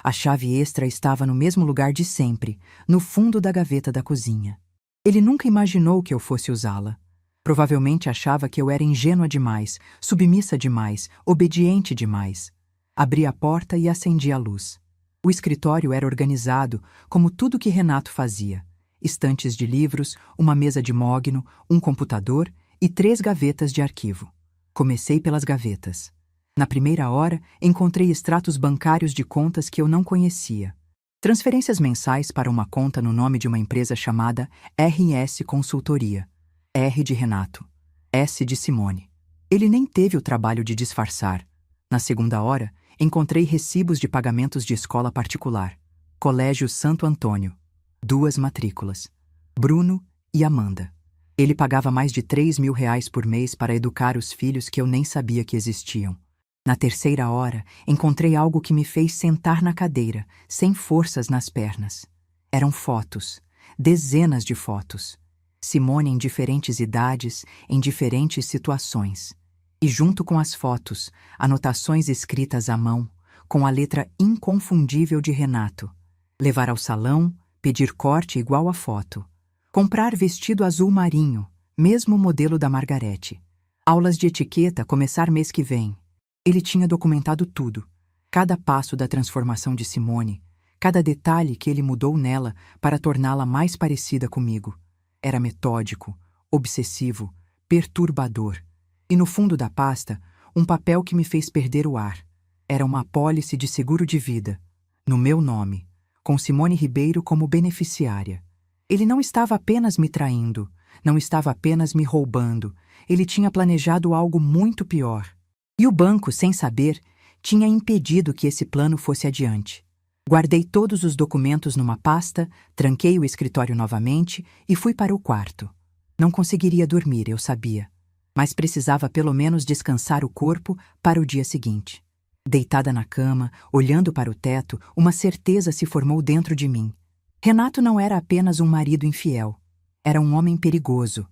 A chave extra estava no mesmo lugar de sempre, no fundo da gaveta da cozinha. Ele nunca imaginou que eu fosse usá-la. Provavelmente achava que eu era ingênua demais, submissa demais, obediente demais. Abri a porta e acendi a luz. O escritório era organizado, como tudo que Renato fazia. Estantes de livros, uma mesa de mogno, um computador e 3 gavetas de arquivo. Comecei pelas gavetas. Na primeira hora, encontrei extratos bancários de contas que eu não conhecia. Transferências mensais para uma conta no nome de uma empresa chamada RS Consultoria. R de Renato. S de Simone. Ele nem teve o trabalho de disfarçar. Na segunda hora, encontrei recibos de pagamentos de escola particular. Colégio Santo Antônio. 2 matrículas. Bruno e Amanda. Ele pagava mais de R$ 3.000 por mês para educar os filhos que eu nem sabia que existiam. Na terceira hora, encontrei algo que me fez sentar na cadeira, sem forças nas pernas. Eram fotos. Dezenas de fotos. Simone em diferentes idades, em diferentes situações. E junto com as fotos, anotações escritas à mão, com a letra inconfundível de Renato. Levar ao salão, pedir corte igual à foto. Comprar vestido azul marinho, mesmo modelo da Margarete. Aulas de etiqueta começar mês que vem. Ele tinha documentado tudo. Cada passo da transformação de Simone, cada detalhe que ele mudou nela para torná-la mais parecida comigo. Era metódico, obsessivo, perturbador. E no fundo da pasta, um papel que me fez perder o ar. Era uma apólice de seguro de vida, no meu nome, com Simone Ribeiro como beneficiária. Ele não estava apenas me traindo, não estava apenas me roubando, ele tinha planejado algo muito pior. E o banco, sem saber, tinha impedido que esse plano fosse adiante. Guardei todos os documentos numa pasta, tranquei o escritório novamente e fui para o quarto. Não conseguiria dormir, eu sabia, mas precisava pelo menos descansar o corpo para o dia seguinte. Deitada na cama, olhando para o teto, uma certeza se formou dentro de mim. Renato não era apenas um marido infiel. Era um homem perigoso.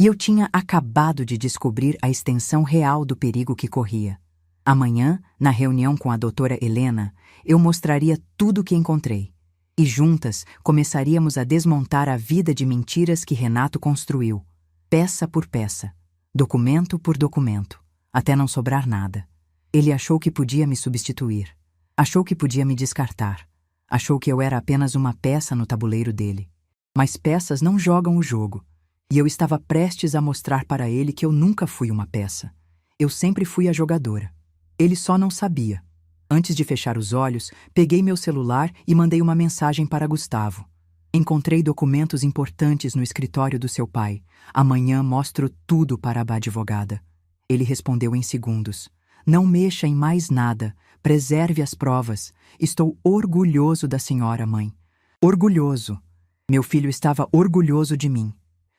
E eu tinha acabado de descobrir a extensão real do perigo que corria. Amanhã, na reunião com a doutora Helena, eu mostraria tudo o que encontrei. E juntas começaríamos a desmontar a vida de mentiras que Renato construiu, peça por peça, documento por documento, até não sobrar nada. Ele achou que podia me substituir. Achou que podia me descartar. Achou que eu era apenas uma peça no tabuleiro dele. Mas peças não jogam o jogo. E eu estava prestes a mostrar para ele que eu nunca fui uma peça. Eu sempre fui a jogadora. Ele só não sabia. Antes de fechar os olhos, peguei meu celular e mandei uma mensagem para Gustavo. Encontrei documentos importantes no escritório do seu pai. Amanhã mostro tudo para a advogada. Ele respondeu em segundos. Não mexa em mais nada. Preserve as provas. Estou orgulhoso da senhora, mãe. Orgulhoso. Meu filho estava orgulhoso de mim.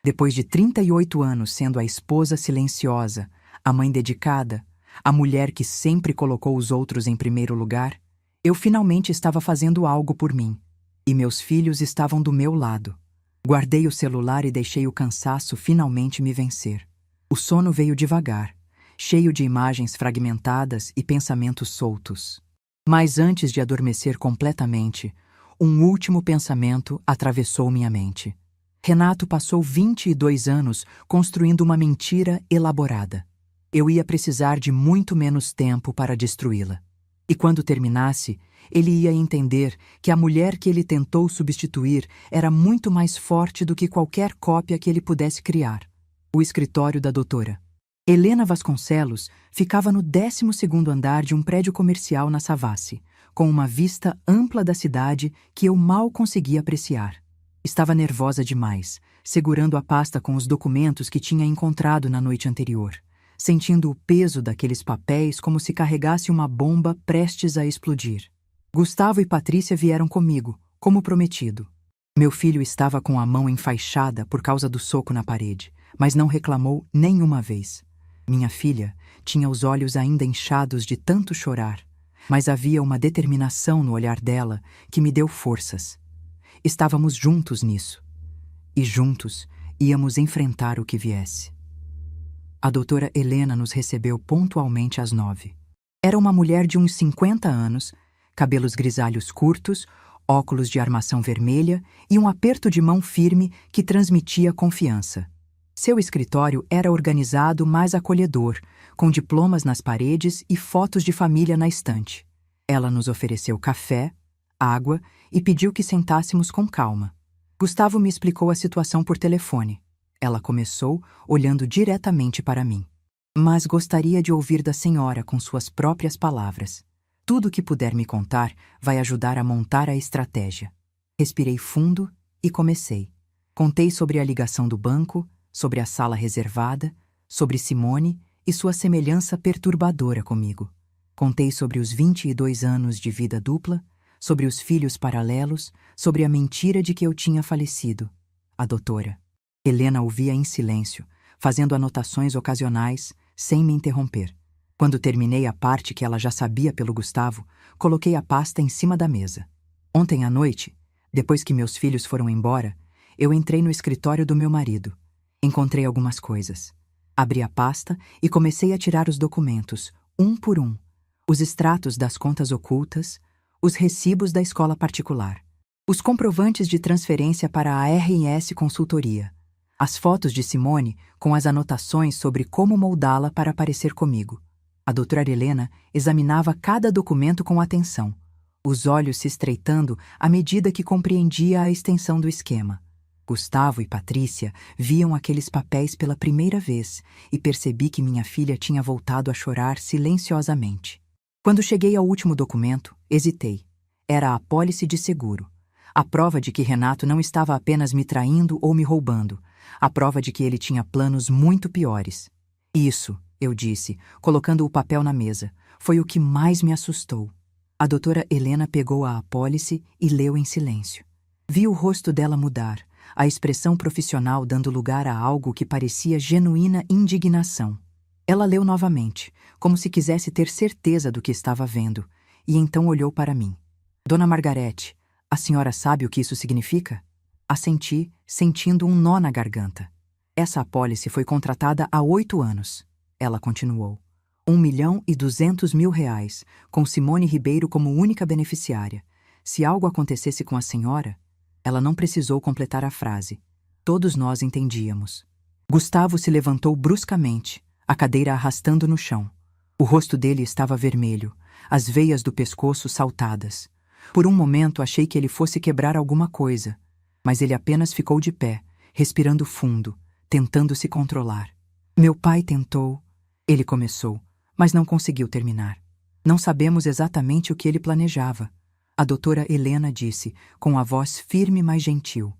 Depois de 38 anos sendo a esposa silenciosa, a mãe dedicada, a mulher que sempre colocou os outros em primeiro lugar, eu finalmente estava fazendo algo por mim. E meus filhos estavam do meu lado. Guardei o celular e deixei o cansaço finalmente me vencer. O sono veio devagar, cheio de imagens fragmentadas e pensamentos soltos. Mas antes de adormecer completamente, um último pensamento atravessou minha mente. Renato passou 22 anos construindo uma mentira elaborada. Eu ia precisar de muito menos tempo para destruí-la. E quando terminasse, ele ia entender que a mulher que ele tentou substituir era muito mais forte do que qualquer cópia que ele pudesse criar. O escritório da doutora Helena Vasconcelos ficava no 12º andar de um prédio comercial na Savassi, com uma vista ampla da cidade que eu mal conseguia apreciar. Estava nervosa demais, segurando a pasta com os documentos que tinha encontrado na noite anterior, sentindo o peso daqueles papéis como se carregasse uma bomba prestes a explodir. Gustavo e Patrícia vieram comigo, como prometido. Meu filho estava com a mão enfaixada por causa do soco na parede, mas não reclamou nenhuma vez. Minha filha tinha os olhos ainda inchados de tanto chorar, mas havia uma determinação no olhar dela que me deu forças. Estávamos juntos nisso. E juntos íamos enfrentar o que viesse. A doutora Helena nos recebeu pontualmente às 9. Era uma mulher de uns 50 anos, cabelos grisalhos curtos, óculos de armação vermelha e um aperto de mão firme que transmitia confiança. Seu escritório era organizado, mas acolhedor, com diplomas nas paredes e fotos de família na estante. Ela nos ofereceu café, água e pediu que sentássemos com calma. Gustavo me explicou a situação por telefone. Ela começou olhando diretamente para mim. Mas gostaria de ouvir da senhora com suas próprias palavras. Tudo o que puder me contar vai ajudar a montar a estratégia. Respirei fundo e comecei. Contei sobre a ligação do banco, sobre a sala reservada, sobre Simone e sua semelhança perturbadora comigo. Contei sobre os 22 anos de vida dupla, sobre os filhos paralelos, sobre a mentira de que eu tinha falecido. A doutora Helena ouvia em silêncio, fazendo anotações ocasionais, sem me interromper. Quando terminei a parte que ela já sabia pelo Gustavo, coloquei a pasta em cima da mesa. Ontem à noite, depois que meus filhos foram embora, eu entrei no escritório do meu marido. Encontrei algumas coisas. Abri a pasta e comecei a tirar os documentos, um por um. os extratos das contas ocultas, os recibos da escola particular, os comprovantes de transferência para a RS Consultoria, as fotos de Simone com as anotações sobre como moldá-la para parecer comigo. A doutora Helena examinava cada documento com atenção, os olhos se estreitando à medida que compreendia a extensão do esquema. Gustavo e Patrícia viam aqueles papéis pela primeira vez e percebi que minha filha tinha voltado a chorar silenciosamente. Quando cheguei ao último documento, hesitei. Era a apólice de seguro. A prova de que Renato não estava apenas me traindo ou me roubando. A prova de que ele tinha planos muito piores. Isso, eu disse, colocando o papel na mesa, foi o que mais me assustou. A doutora Helena pegou a apólice e leu em silêncio. Vi o rosto dela mudar, a expressão profissional dando lugar a algo que parecia genuína indignação. Ela leu novamente, como se quisesse ter certeza do que estava vendo, e então olhou para mim. Dona Margarete, a senhora sabe o que isso significa? Assenti, sentindo um nó na garganta. Essa apólice foi contratada há 8 anos. Ela continuou. 1.200.000 com Simone Ribeiro como única beneficiária. Se algo acontecesse com a senhora... Ela não precisou completar a frase. Todos nós entendíamos. Gustavo se levantou bruscamente, a cadeira arrastando no chão. O rosto dele estava vermelho, as veias do pescoço saltadas. Por um momento achei que ele fosse quebrar alguma coisa, mas ele apenas ficou de pé, respirando fundo, tentando se controlar. Meu pai tentou... Ele começou, mas não conseguiu terminar. Não sabemos exatamente o que ele planejava. A doutora Helena disse, com a voz firme mas gentil.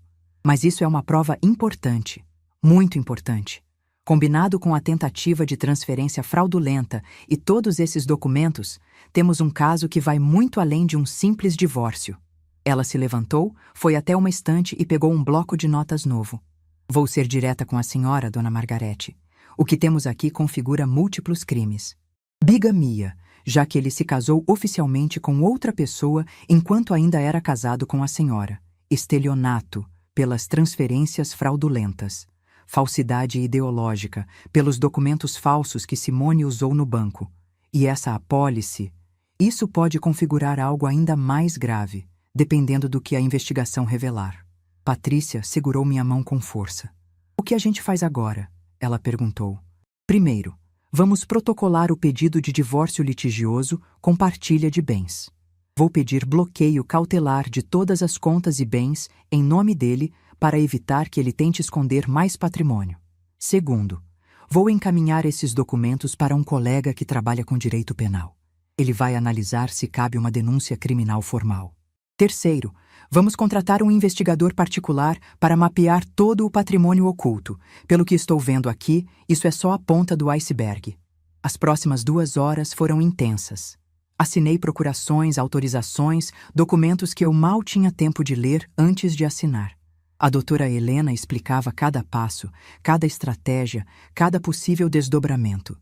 Mas isso é uma prova importante, muito importante. Combinado com a tentativa de transferência fraudulenta e todos esses documentos, temos um caso que vai muito além de um simples divórcio. Ela se levantou, foi até uma estante e pegou um bloco de notas novo. Vou ser direta com a senhora, dona Margarete. O que temos aqui configura múltiplos crimes. Bigamia, já que ele se casou oficialmente com outra pessoa enquanto ainda era casado com a senhora. Estelionato, pelas transferências fraudulentas. Falsidade ideológica, pelos documentos falsos que Simone usou no banco. E essa apólice, isso pode configurar algo ainda mais grave, dependendo do que a investigação revelar. Patrícia segurou minha mão com força. O que a gente faz agora? Ela perguntou. Primeiro, vamos protocolar o pedido de divórcio litigioso com partilha de bens. Vou pedir bloqueio cautelar de todas as contas e bens em nome dele para evitar que ele tente esconder mais patrimônio. Segundo, vou encaminhar esses documentos para um colega que trabalha com direito penal. Ele vai analisar se cabe uma denúncia criminal formal. Terceiro, vamos contratar um investigador particular para mapear todo o patrimônio oculto. Pelo que estou vendo aqui, isso é só a ponta do iceberg. As próximas 2 horas foram intensas. Assinei procurações, autorizações, documentos que eu mal tinha tempo de ler antes de assinar. A doutora Helena explicava cada passo, cada estratégia, cada possível desdobramento.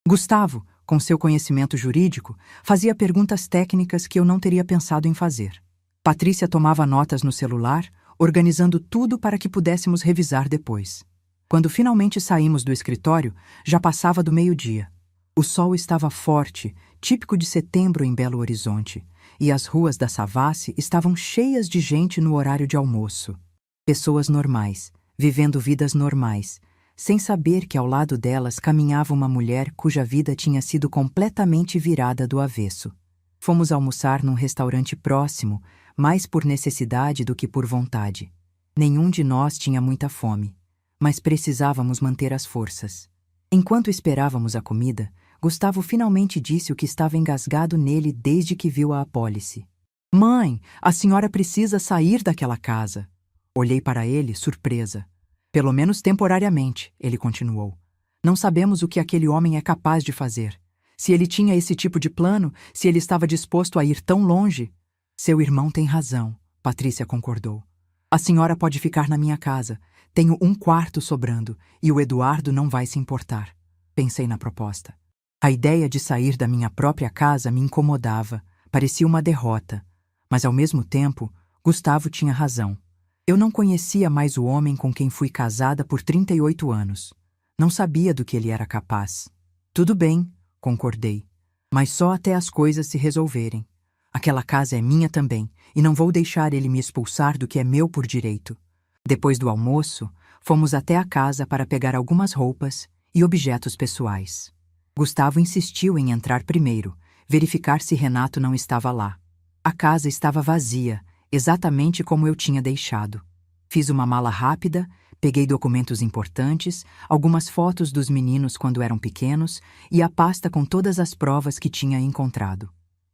Gustavo, com seu conhecimento jurídico, fazia perguntas técnicas que eu não teria pensado em fazer. Patrícia tomava notas no celular, organizando tudo para que pudéssemos revisar depois. Quando finalmente saímos do escritório, já passava do meio-dia. O sol estava forte, típico de setembro em Belo Horizonte, e as ruas da Savassi estavam cheias de gente no horário de almoço. Pessoas normais, vivendo vidas normais, sem saber que ao lado delas caminhava uma mulher cuja vida tinha sido completamente virada do avesso. Fomos almoçar num restaurante próximo, mais por necessidade do que por vontade. Nenhum de nós tinha muita fome, mas precisávamos manter as forças. Enquanto esperávamos a comida, Gustavo finalmente disse o que estava engasgado nele desde que viu a apólice. Mãe, a senhora precisa sair daquela casa. Olhei para ele, surpresa. Pelo menos temporariamente, ele continuou. Não sabemos o que aquele homem é capaz de fazer. Se ele tinha esse tipo de plano, se ele estava disposto a ir tão longe... Seu irmão tem razão, Patrícia concordou. A senhora pode ficar na minha casa. Tenho 1 quarto sobrando e o Eduardo não vai se importar. Pensei na proposta. A ideia de sair da minha própria casa me incomodava, parecia uma derrota. Mas ao mesmo tempo, Gustavo tinha razão. Eu não conhecia mais o homem com quem fui casada por 38 anos. Não sabia do que ele era capaz. Tudo bem, concordei. Mas só até as coisas se resolverem. Aquela casa é minha também, e não vou deixar ele me expulsar do que é meu por direito. Depois do almoço, fomos até a casa para pegar algumas roupas e objetos pessoais. Gustavo insistiu em entrar primeiro, verificar se Renato não estava lá. A casa estava vazia, exatamente como eu tinha deixado. Fiz uma mala rápida, peguei documentos importantes, algumas fotos dos meninos quando eram pequenos e a pasta com todas as provas que tinha encontrado.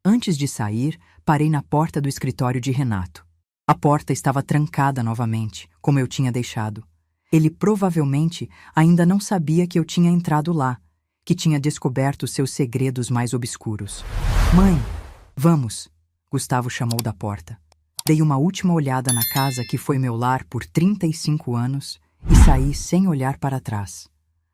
Antes de sair, parei na porta do escritório de Renato. A porta estava trancada novamente, como eu tinha deixado. Ele provavelmente ainda não sabia que eu tinha entrado lá, que tinha descoberto seus segredos mais obscuros. Mãe, vamos, Gustavo chamou da porta. Dei uma última olhada na casa que foi meu lar por 35 anos e saí sem olhar para trás.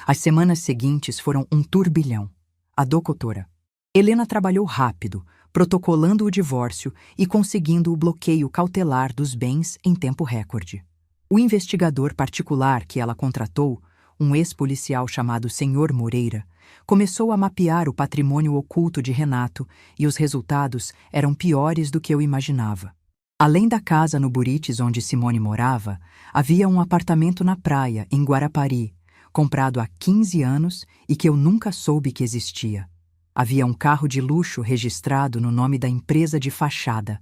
As semanas seguintes foram um turbilhão. A doutora Helena trabalhou rápido, protocolando o divórcio e conseguindo o bloqueio cautelar dos bens em tempo recorde. O investigador particular que ela contratou, um ex-policial chamado Senhor Moreira, começou a mapear o patrimônio oculto de Renato e os resultados eram piores do que eu imaginava. Além da casa no Burites onde Simone morava, havia um apartamento na praia, em Guarapari, comprado há 15 anos e que eu nunca soube que existia. Havia um carro de luxo registrado no nome da empresa de fachada.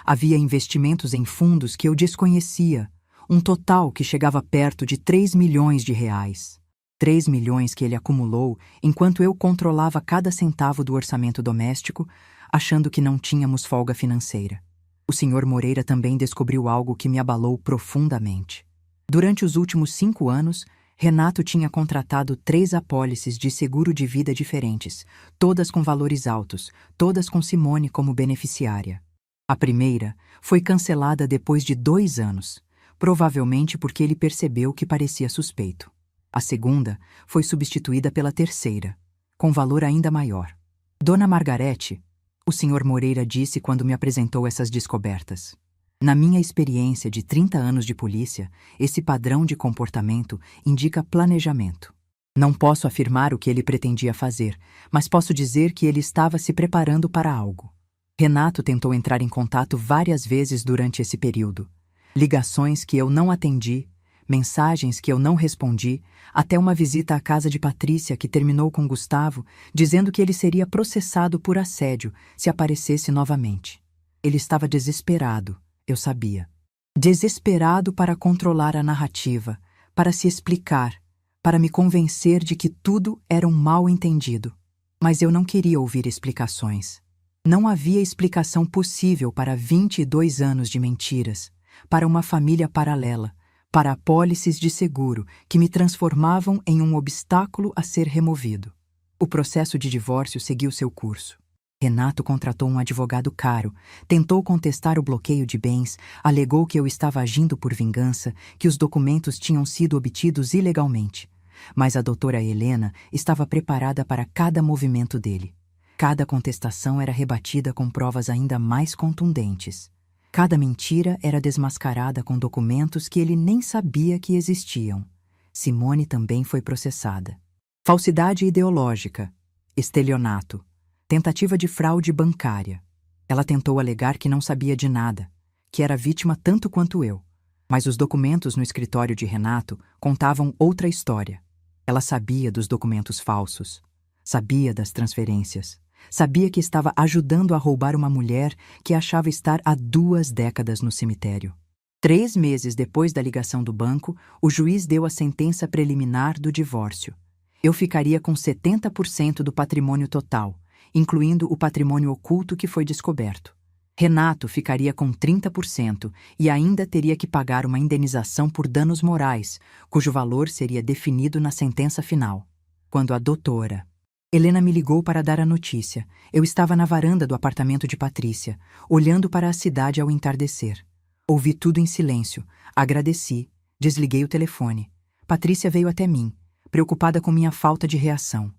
Havia investimentos em fundos que eu desconhecia, um total que chegava perto de 3 milhões de reais. 3 milhões que ele acumulou enquanto eu controlava cada centavo do orçamento doméstico, achando que não tínhamos folga financeira. O Sr. Moreira também descobriu algo que me abalou profundamente. Durante os últimos 5 anos, Renato tinha contratado 3 apólices de seguro de vida diferentes, todas com valores altos, todas com Simone como beneficiária. A primeira foi cancelada depois de 2 anos, provavelmente porque ele percebeu que parecia suspeito. A segunda foi substituída pela terceira, com valor ainda maior. Dona Margarete, o Sr. Moreira disse quando me apresentou essas descobertas. Na minha experiência de 30 anos de polícia, esse padrão de comportamento indica planejamento. Não posso afirmar o que ele pretendia fazer, mas posso dizer que ele estava se preparando para algo. Renato tentou entrar em contato várias vezes durante esse período. Ligações que eu não atendi, mensagens que eu não respondi, até uma visita à casa de Patrícia que terminou com Gustavo, dizendo que ele seria processado por assédio se aparecesse novamente. Ele estava desesperado. Eu sabia. Desesperado para controlar a narrativa, para se explicar, para me convencer de que tudo era um mal-entendido. Mas eu não queria ouvir explicações. Não havia explicação possível para 22 anos de mentiras, para uma família paralela, para apólices de seguro que me transformavam em um obstáculo a ser removido. O processo de divórcio seguiu seu curso. Renato contratou um advogado caro, tentou contestar o bloqueio de bens, alegou que eu estava agindo por vingança, que os documentos tinham sido obtidos ilegalmente. Mas a doutora Helena estava preparada para cada movimento dele. Cada contestação era rebatida com provas ainda mais contundentes. Cada mentira era desmascarada com documentos que ele nem sabia que existiam. Simone também foi processada. Falsidade ideológica, estelionato, tentativa de fraude bancária. Ela tentou alegar que não sabia de nada, que era vítima tanto quanto eu. Mas os documentos no escritório de Renato contavam outra história. Ela sabia dos documentos falsos, sabia das transferências, sabia que estava ajudando a roubar uma mulher que achava estar há 2 décadas no cemitério. 3 meses depois da ligação do banco, o juiz deu a sentença preliminar do divórcio. Eu ficaria com 70% do patrimônio total, incluindo o patrimônio oculto que foi descoberto. Renato ficaria com 30% e ainda teria que pagar uma indenização por danos morais, cujo valor seria definido na sentença final. Quando a doutora Helena me ligou para dar a notícia, eu estava na varanda do apartamento de Patrícia, olhando para a cidade ao entardecer. Ouvi tudo em silêncio, agradeci, desliguei o telefone. Patrícia veio até mim, preocupada com minha falta de reação.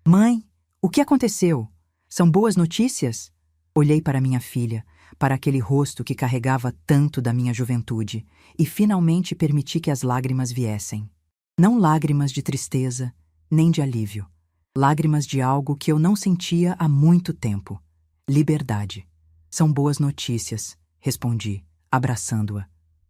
Mãe, o que aconteceu? São boas notícias? Olhei para minha filha, para aquele rosto que carregava tanto da minha juventude, e finalmente permiti que as lágrimas viessem. Não lágrimas de tristeza, nem de alívio. Lágrimas de algo que eu não sentia há muito tempo. Liberdade. São boas notícias, respondi, abraçando-a.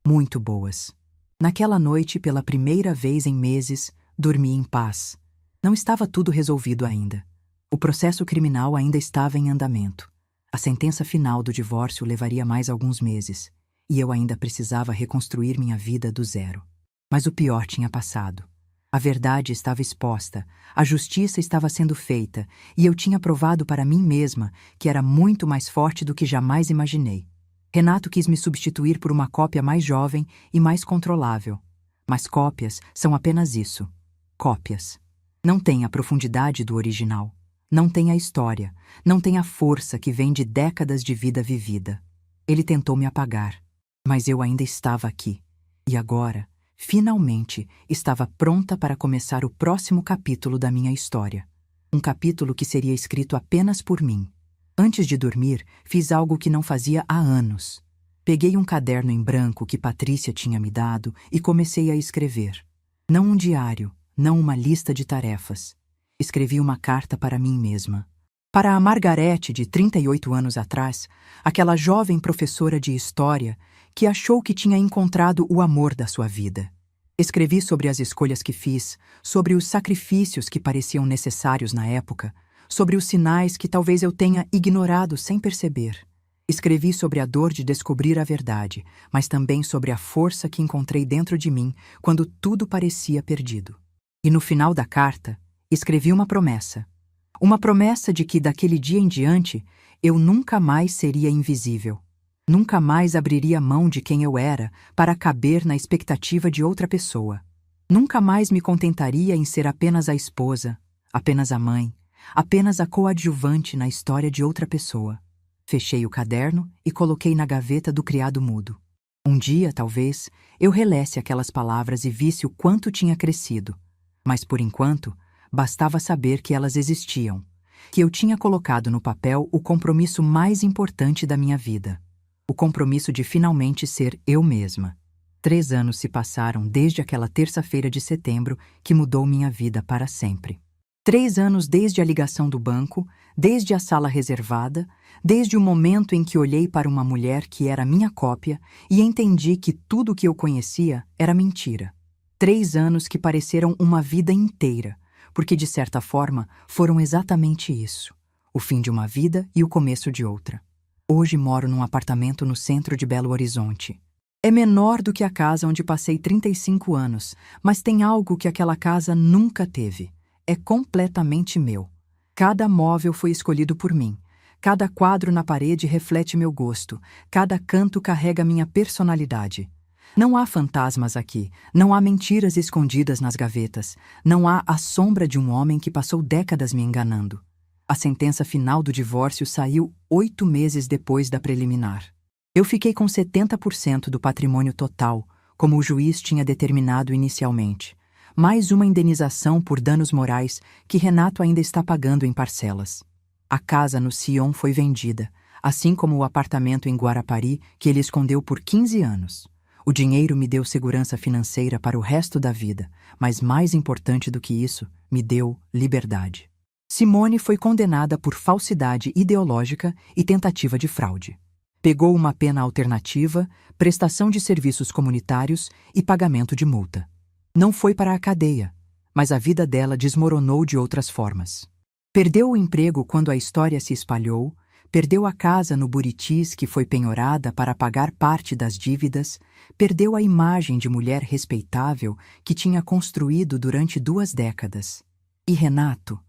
Muito boas. Naquela noite, pela primeira vez em meses, dormi em paz. Não estava tudo resolvido ainda. O processo criminal ainda estava em andamento. A sentença final do divórcio levaria mais alguns meses, e eu ainda precisava reconstruir minha vida do zero. Mas o pior tinha passado. A verdade estava exposta, a justiça estava sendo feita, e eu tinha provado para mim mesma que era muito mais forte do que jamais imaginei. Renato quis me substituir por uma cópia mais jovem e mais controlável. Mas cópias são apenas isso. Cópias. Não têm a profundidade do original. Não tem a história, não tem a força que vem de décadas de vida vivida. Ele tentou me apagar, mas eu ainda estava aqui. E agora, finalmente, estava pronta para começar o próximo capítulo da minha história. Um capítulo que seria escrito apenas por mim. Antes de dormir, fiz algo que não fazia há anos. Peguei um caderno em branco que Patrícia tinha me dado e comecei a escrever. Não um diário, não uma lista de tarefas. Escrevi uma carta para mim mesma. Para a Margarete, de 38 anos atrás, aquela jovem professora de história que achou que tinha encontrado o amor da sua vida. Escrevi sobre as escolhas que fiz, sobre os sacrifícios que pareciam necessários na época, sobre os sinais que talvez eu tenha ignorado sem perceber. Escrevi sobre a dor de descobrir a verdade, mas também sobre a força que encontrei dentro de mim quando tudo parecia perdido. E no final da carta, escrevi uma promessa. Uma promessa de que, daquele dia em diante, eu nunca mais seria invisível. Nunca mais abriria mão de quem eu era para caber na expectativa de outra pessoa. Nunca mais me contentaria em ser apenas a esposa, apenas a mãe, apenas a coadjuvante na história de outra pessoa. Fechei o caderno e coloquei na gaveta do criado mudo. Um dia, talvez, eu relesse aquelas palavras e visse o quanto tinha crescido. Mas, por enquanto, bastava saber que elas existiam, que eu tinha colocado no papel o compromisso mais importante da minha vida. O compromisso de finalmente ser eu mesma. 3 anos se passaram desde aquela terça-feira de setembro que mudou minha vida para sempre. 3 anos desde a ligação do banco, desde a sala reservada, desde o momento em que olhei para uma mulher que era minha cópia e entendi que tudo o que eu conhecia era mentira. 3 anos que pareceram uma vida inteira, porque, de certa forma, foram exatamente isso. O fim de uma vida e o começo de outra. Hoje moro num apartamento no centro de Belo Horizonte. É menor do que a casa onde passei 35 anos, mas tem algo que aquela casa nunca teve. É completamente meu. Cada móvel foi escolhido por mim. Cada quadro na parede reflete meu gosto. Cada canto carrega minha personalidade. Não há fantasmas aqui, não há mentiras escondidas nas gavetas, não há a sombra de um homem que passou décadas me enganando. A sentença final do divórcio saiu 8 meses depois da preliminar. Eu fiquei com 70% do patrimônio total, como o juiz tinha determinado inicialmente. Mais uma indenização por danos morais que Renato ainda está pagando em parcelas. A casa no Sion foi vendida, assim como o apartamento em Guarapari que ele escondeu por 15 anos. O dinheiro me deu segurança financeira para o resto da vida, mas mais importante do que isso, me deu liberdade. Simone foi condenada por falsidade ideológica e tentativa de fraude. Pegou uma pena alternativa, prestação de serviços comunitários e pagamento de multa. Não foi para a cadeia, mas a vida dela desmoronou de outras formas. Perdeu o emprego quando a história se espalhou, perdeu a casa no Buritis que foi penhorada para pagar parte das dívidas, perdeu a imagem de mulher respeitável que tinha construído durante 2 décadas. E Renato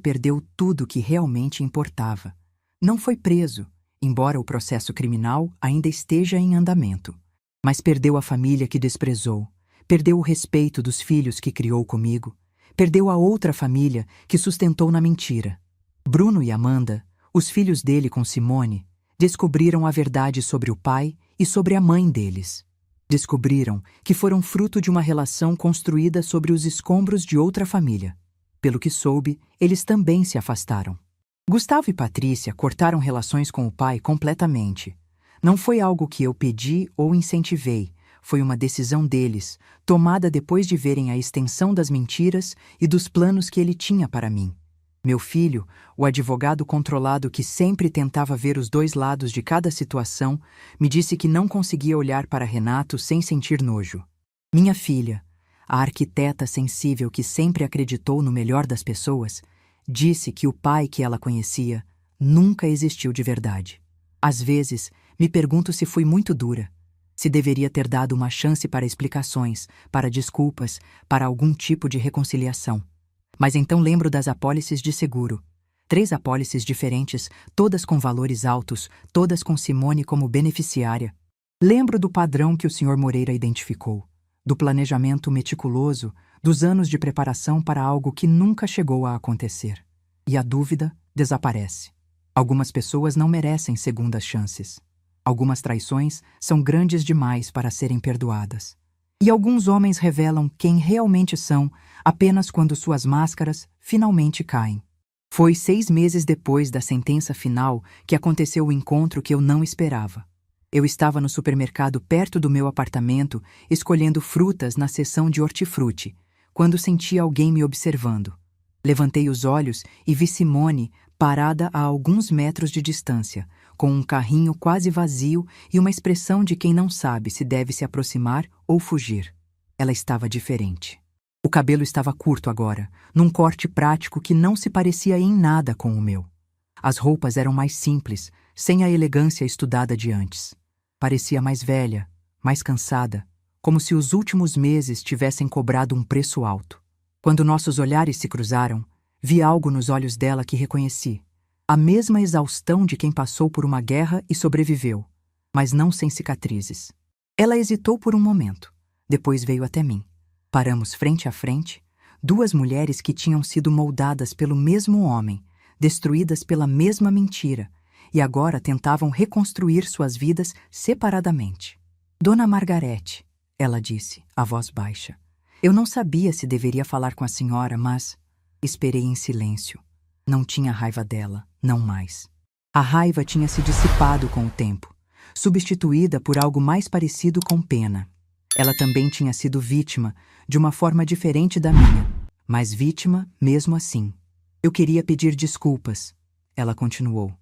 perdeu tudo que realmente importava. Não foi preso, embora o processo criminal ainda esteja em andamento. Mas perdeu a família que desprezou, perdeu o respeito dos filhos que criou comigo, perdeu a outra família que sustentou na mentira. Bruno e Amanda, os filhos dele com Simone, descobriram a verdade sobre o pai e sobre a mãe deles. Descobriram que foram fruto de uma relação construída sobre os escombros de outra família. Pelo que soube, eles também se afastaram. Gustavo e Patrícia cortaram relações com o pai completamente. Não foi algo que eu pedi ou incentivei, foi uma decisão deles, tomada depois de verem a extensão das mentiras e dos planos que ele tinha para mim. Meu filho, o advogado controlado que sempre tentava ver os dois lados de cada situação, me disse que não conseguia olhar para Renato sem sentir nojo. Minha filha, a arquiteta sensível que sempre acreditou no melhor das pessoas, disse que o pai que ela conhecia nunca existiu de verdade. Às vezes, me pergunto se fui muito dura, se deveria ter dado uma chance para explicações, para desculpas, para algum tipo de reconciliação. Mas então lembro das apólices de seguro. 3 apólices diferentes, todas com valores altos, todas com Simone como beneficiária. Lembro do padrão que o Sr. Moreira identificou, do planejamento meticuloso, dos anos de preparação para algo que nunca chegou a acontecer. E a dúvida desaparece. Algumas pessoas não merecem segundas chances. Algumas traições são grandes demais para serem perdoadas. E alguns homens revelam quem realmente são apenas quando suas máscaras finalmente caem. Foi 6 meses depois da sentença final que aconteceu o encontro que eu não esperava. Eu estava no supermercado perto do meu apartamento, escolhendo frutas na seção de hortifruti, quando senti alguém me observando. Levantei os olhos e vi Simone parada a alguns metros de distância, com um carrinho quase vazio e uma expressão de quem não sabe se deve se aproximar ou fugir. Ela estava diferente. O cabelo estava curto agora, num corte prático que não se parecia em nada com o meu. As roupas eram mais simples, sem a elegância estudada de antes. Parecia mais velha, mais cansada, como se os últimos meses tivessem cobrado um preço alto. Quando nossos olhares se cruzaram, vi algo nos olhos dela que reconheci. A mesma exaustão de quem passou por uma guerra e sobreviveu, mas não sem cicatrizes. Ela hesitou por um momento, depois veio até mim. Paramos frente a frente, 2 mulheres que tinham sido moldadas pelo mesmo homem, destruídas pela mesma mentira, e agora tentavam reconstruir suas vidas separadamente. Dona Margarete, ela disse, a voz baixa. Eu não sabia se deveria falar com a senhora, mas esperei em silêncio. Não tinha raiva dela, não mais. A raiva tinha se dissipado com o tempo, substituída por algo mais parecido com pena. Ela também tinha sido vítima, de uma forma diferente da minha, mas vítima mesmo assim. Eu queria pedir desculpas, ela continuou.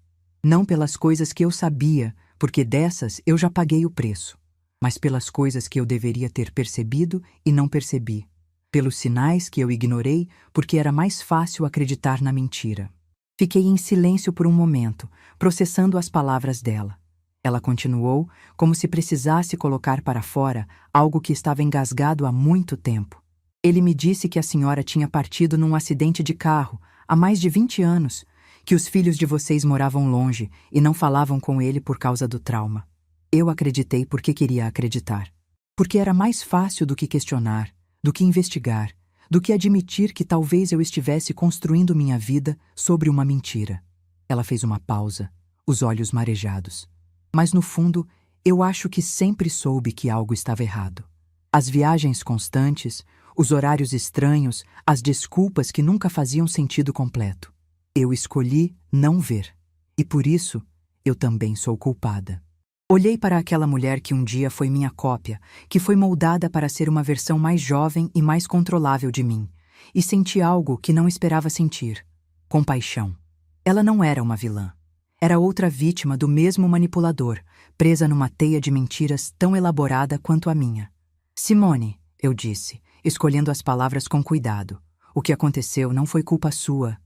Não pelas coisas que eu sabia, porque dessas eu já paguei o preço, mas pelas coisas que eu deveria ter percebido e não percebi. Pelos sinais que eu ignorei, porque era mais fácil acreditar na mentira. Fiquei em silêncio por um momento, processando as palavras dela. Ela continuou, como se precisasse colocar para fora algo que estava engasgado há muito tempo. Ele me disse que a senhora tinha partido num acidente de carro, há mais de 20 anos, que os filhos de vocês moravam longe e não falavam com ele por causa do trauma. Eu acreditei porque queria acreditar. Porque era mais fácil do que questionar, do que investigar, do que admitir que talvez eu estivesse construindo minha vida sobre uma mentira. Ela fez uma pausa, os olhos marejados. Mas no fundo, eu acho que sempre soube que algo estava errado. As viagens constantes, os horários estranhos, as desculpas que nunca faziam sentido completo. Eu escolhi não ver. E por isso, eu também sou culpada. Olhei para aquela mulher que um dia foi minha cópia, que foi moldada para ser uma versão mais jovem e mais controlável de mim, e senti algo que não esperava sentir: compaixão. Ela não era uma vilã. Era outra vítima do mesmo manipulador, presa numa teia de mentiras tão elaborada quanto a minha. Simone, eu disse, escolhendo as palavras com cuidado, o que aconteceu não foi culpa sua.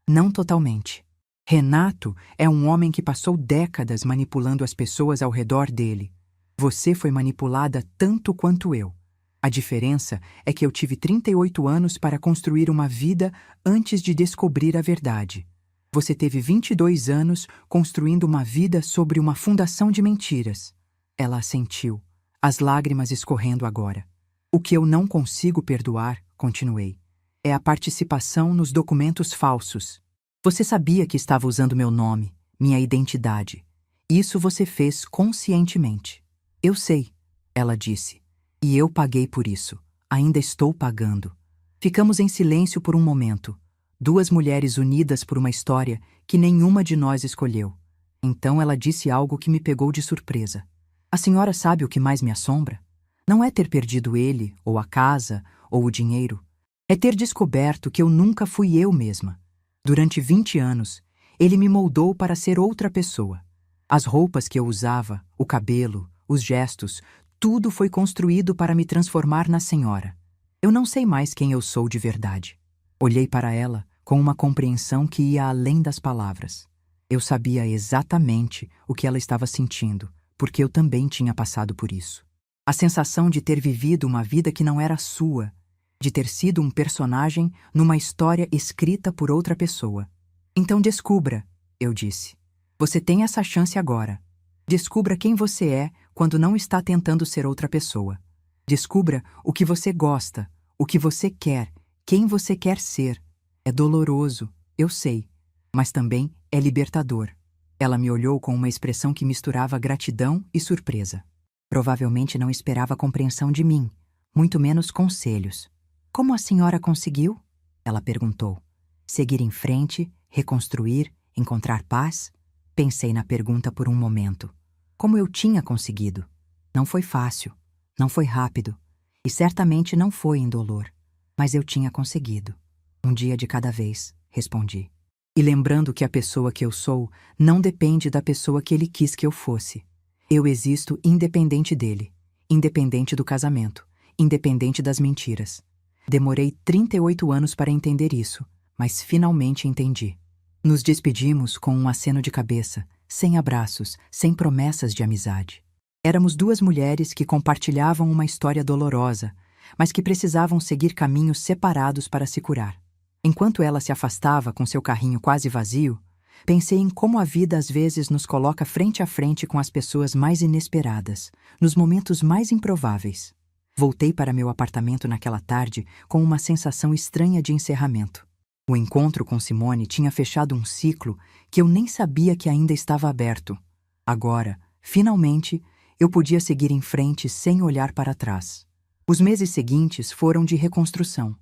Não totalmente. Renato é um homem que passou décadas manipulando as pessoas ao redor dele. Você foi manipulada tanto quanto eu. A diferença é que eu tive 38 anos para construir uma vida antes de descobrir a verdade. Você teve 22 anos construindo uma vida sobre uma fundação de mentiras. Ela assentiu, as lágrimas escorrendo agora. O que eu não consigo perdoar, continuei, é a participação nos documentos falsos. Você sabia que estava usando meu nome, minha identidade. Isso você fez conscientemente. Eu sei, ela disse. E eu paguei por isso. Ainda estou pagando. Ficamos em silêncio por um momento. 2 mulheres unidas por uma história que nenhuma de nós escolheu. Então ela disse algo que me pegou de surpresa. A senhora sabe o que mais me assombra? Não é ter perdido ele, ou a casa, ou o dinheiro. É ter descoberto que eu nunca fui eu mesma. Durante 20 anos, ele me moldou para ser outra pessoa. As roupas que eu usava, o cabelo, os gestos, tudo foi construído para me transformar na senhora. Eu não sei mais quem eu sou de verdade. Olhei para ela com uma compreensão que ia além das palavras. Eu sabia exatamente o que ela estava sentindo, porque eu também tinha passado por isso. A sensação de ter vivido uma vida que não era sua, de ter sido um personagem numa história escrita por outra pessoa. Então descubra, eu disse. Você tem essa chance agora. Descubra quem você é quando não está tentando ser outra pessoa. Descubra o que você gosta, o que você quer, quem você quer ser. É doloroso, eu sei, mas também é libertador. Ela me olhou com uma expressão que misturava gratidão e surpresa. Provavelmente não esperava compreensão de mim, muito menos conselhos. Como a senhora conseguiu? Ela perguntou. Seguir em frente, reconstruir, encontrar paz? Pensei na pergunta por um momento. Como eu tinha conseguido? Não foi fácil, não foi rápido, e certamente não foi indolor. Mas eu tinha conseguido. Um dia de cada vez, respondi. E lembrando que a pessoa que eu sou não depende da pessoa que ele quis que eu fosse. Eu existo independente dele, independente do casamento, independente das mentiras. Demorei 38 anos para entender isso, mas finalmente entendi. Nos despedimos com um aceno de cabeça, sem abraços, sem promessas de amizade. Éramos duas mulheres que compartilhavam uma história dolorosa, mas que precisavam seguir caminhos separados para se curar. Enquanto ela se afastava com seu carrinho quase vazio, pensei em como a vida às vezes nos coloca frente a frente com as pessoas mais inesperadas, nos momentos mais improváveis. Voltei para meu apartamento naquela tarde com uma sensação estranha de encerramento. O encontro com Simone tinha fechado um ciclo que eu nem sabia que ainda estava aberto. Agora, finalmente, eu podia seguir em frente sem olhar para trás. Os meses seguintes foram de reconstrução.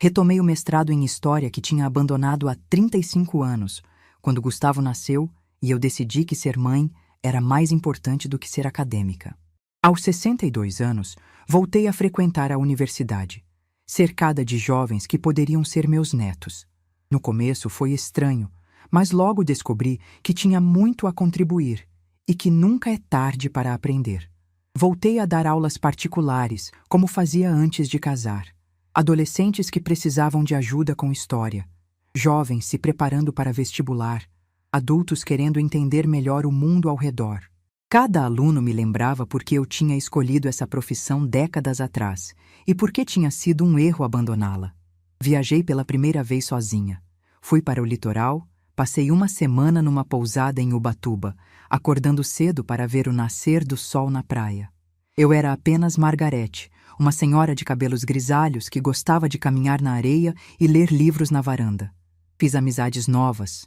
Retomei o mestrado em História que tinha abandonado há 35 anos, quando Gustavo nasceu e eu decidi que ser mãe era mais importante do que ser acadêmica. Aos 62 anos, voltei a frequentar a universidade, cercada de jovens que poderiam ser meus netos. No começo foi estranho, mas logo descobri que tinha muito a contribuir e que nunca é tarde para aprender. Voltei a dar aulas particulares, como fazia antes de casar. Adolescentes que precisavam de ajuda com história, jovens se preparando para vestibular, adultos querendo entender melhor o mundo ao redor. Cada aluno me lembrava por que eu tinha escolhido essa profissão décadas atrás e por que tinha sido um erro abandoná-la. Viajei pela primeira vez sozinha. Fui para o litoral, passei uma semana numa pousada em Ubatuba, acordando cedo para ver o nascer do sol na praia. Eu era apenas Margarete, uma senhora de cabelos grisalhos que gostava de caminhar na areia e ler livros na varanda. Fiz amizades novas.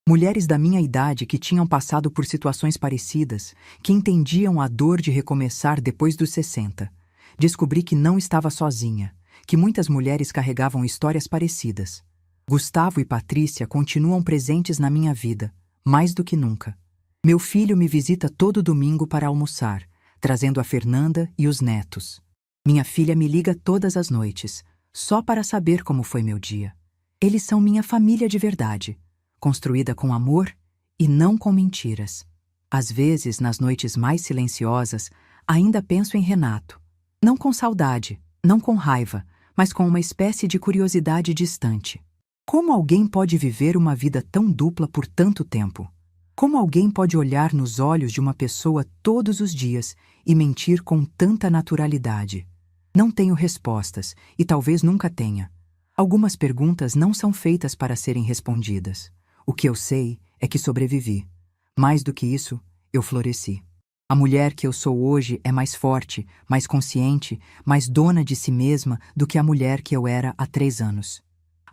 Mulheres da minha idade que tinham passado por situações parecidas, que entendiam a dor de recomeçar depois dos 60. Descobri que não estava sozinha, que muitas mulheres carregavam histórias parecidas. Gustavo e Patrícia continuam presentes na minha vida, mais do que nunca. Meu filho me visita todo domingo para almoçar, trazendo a Fernanda e os netos. Minha filha me liga todas as noites, só para saber como foi meu dia. Eles são minha família de verdade, construída com amor e não com mentiras. Às vezes, nas noites mais silenciosas, ainda penso em Renato. Não com saudade, não com raiva, mas com uma espécie de curiosidade distante. Como alguém pode viver uma vida tão dupla por tanto tempo? Como alguém pode olhar nos olhos de uma pessoa todos os dias e mentir com tanta naturalidade? Não tenho respostas e talvez nunca tenha. Algumas perguntas não são feitas para serem respondidas. O que eu sei é que sobrevivi. Mais do que isso, eu floresci. A mulher que eu sou hoje é mais forte, mais consciente, mais dona de si mesma do que a mulher que eu era há 3 anos.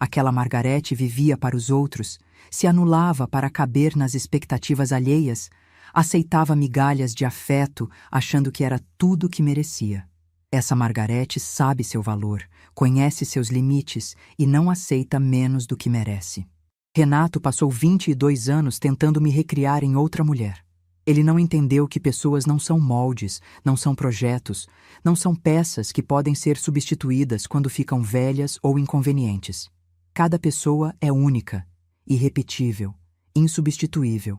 Aquela Margarete vivia para os outros, se anulava para caber nas expectativas alheias, aceitava migalhas de afeto, achando que era tudo o que merecia. Essa Margarete sabe seu valor, conhece seus limites e não aceita menos do que merece. Renato passou 22 anos tentando me recriar em outra mulher. Ele não entendeu que pessoas não são moldes, não são projetos, não são peças que podem ser substituídas quando ficam velhas ou inconvenientes. Cada pessoa é única, irrepetível, insubstituível.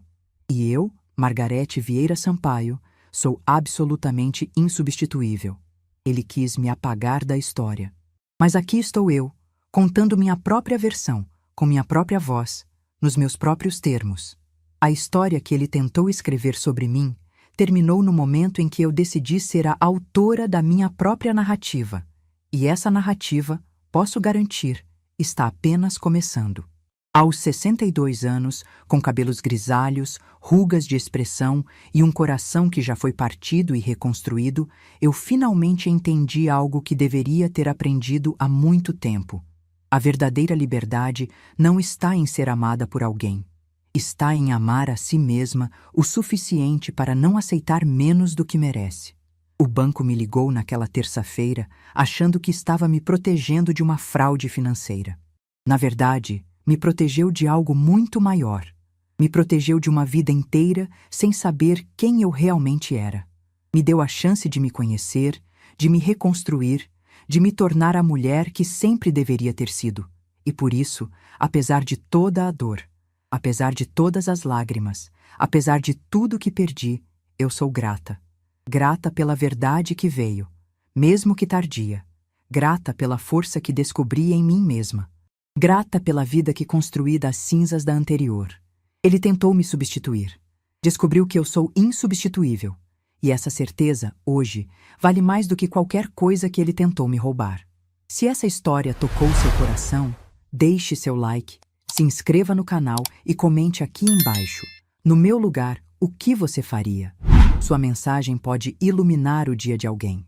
E eu, Margarete Vieira Sampaio, sou absolutamente insubstituível. Ele quis me apagar da história. Mas aqui estou eu, contando minha própria versão, com minha própria voz, nos meus próprios termos. A história que ele tentou escrever sobre mim terminou no momento em que eu decidi ser a autora da minha própria narrativa. E essa narrativa, posso garantir, está apenas começando. Aos 62 anos, com cabelos grisalhos, rugas de expressão e um coração que já foi partido e reconstruído, eu finalmente entendi algo que deveria ter aprendido há muito tempo. A verdadeira liberdade não está em ser amada por alguém. Está em amar a si mesma o suficiente para não aceitar menos do que merece. O banco me ligou naquela terça-feira, achando que estava me protegendo de uma fraude financeira. Na verdade, me protegeu de algo muito maior. Me protegeu de uma vida inteira sem saber quem eu realmente era. Me deu a chance de me conhecer, de me reconstruir, de me tornar a mulher que sempre deveria ter sido. E por isso, apesar de toda a dor, apesar de todas as lágrimas, apesar de tudo que perdi, eu sou grata. Grata pela verdade que veio, mesmo que tardia. Grata pela força que descobri em mim mesma. Grata pela vida que construí das cinzas da anterior. Ele tentou me substituir. Descobriu que eu sou insubstituível. E essa certeza, hoje, vale mais do que qualquer coisa que ele tentou me roubar. Se essa história tocou seu coração, deixe seu like, se inscreva no canal e comente aqui embaixo. No meu lugar, o que você faria? Sua mensagem pode iluminar o dia de alguém.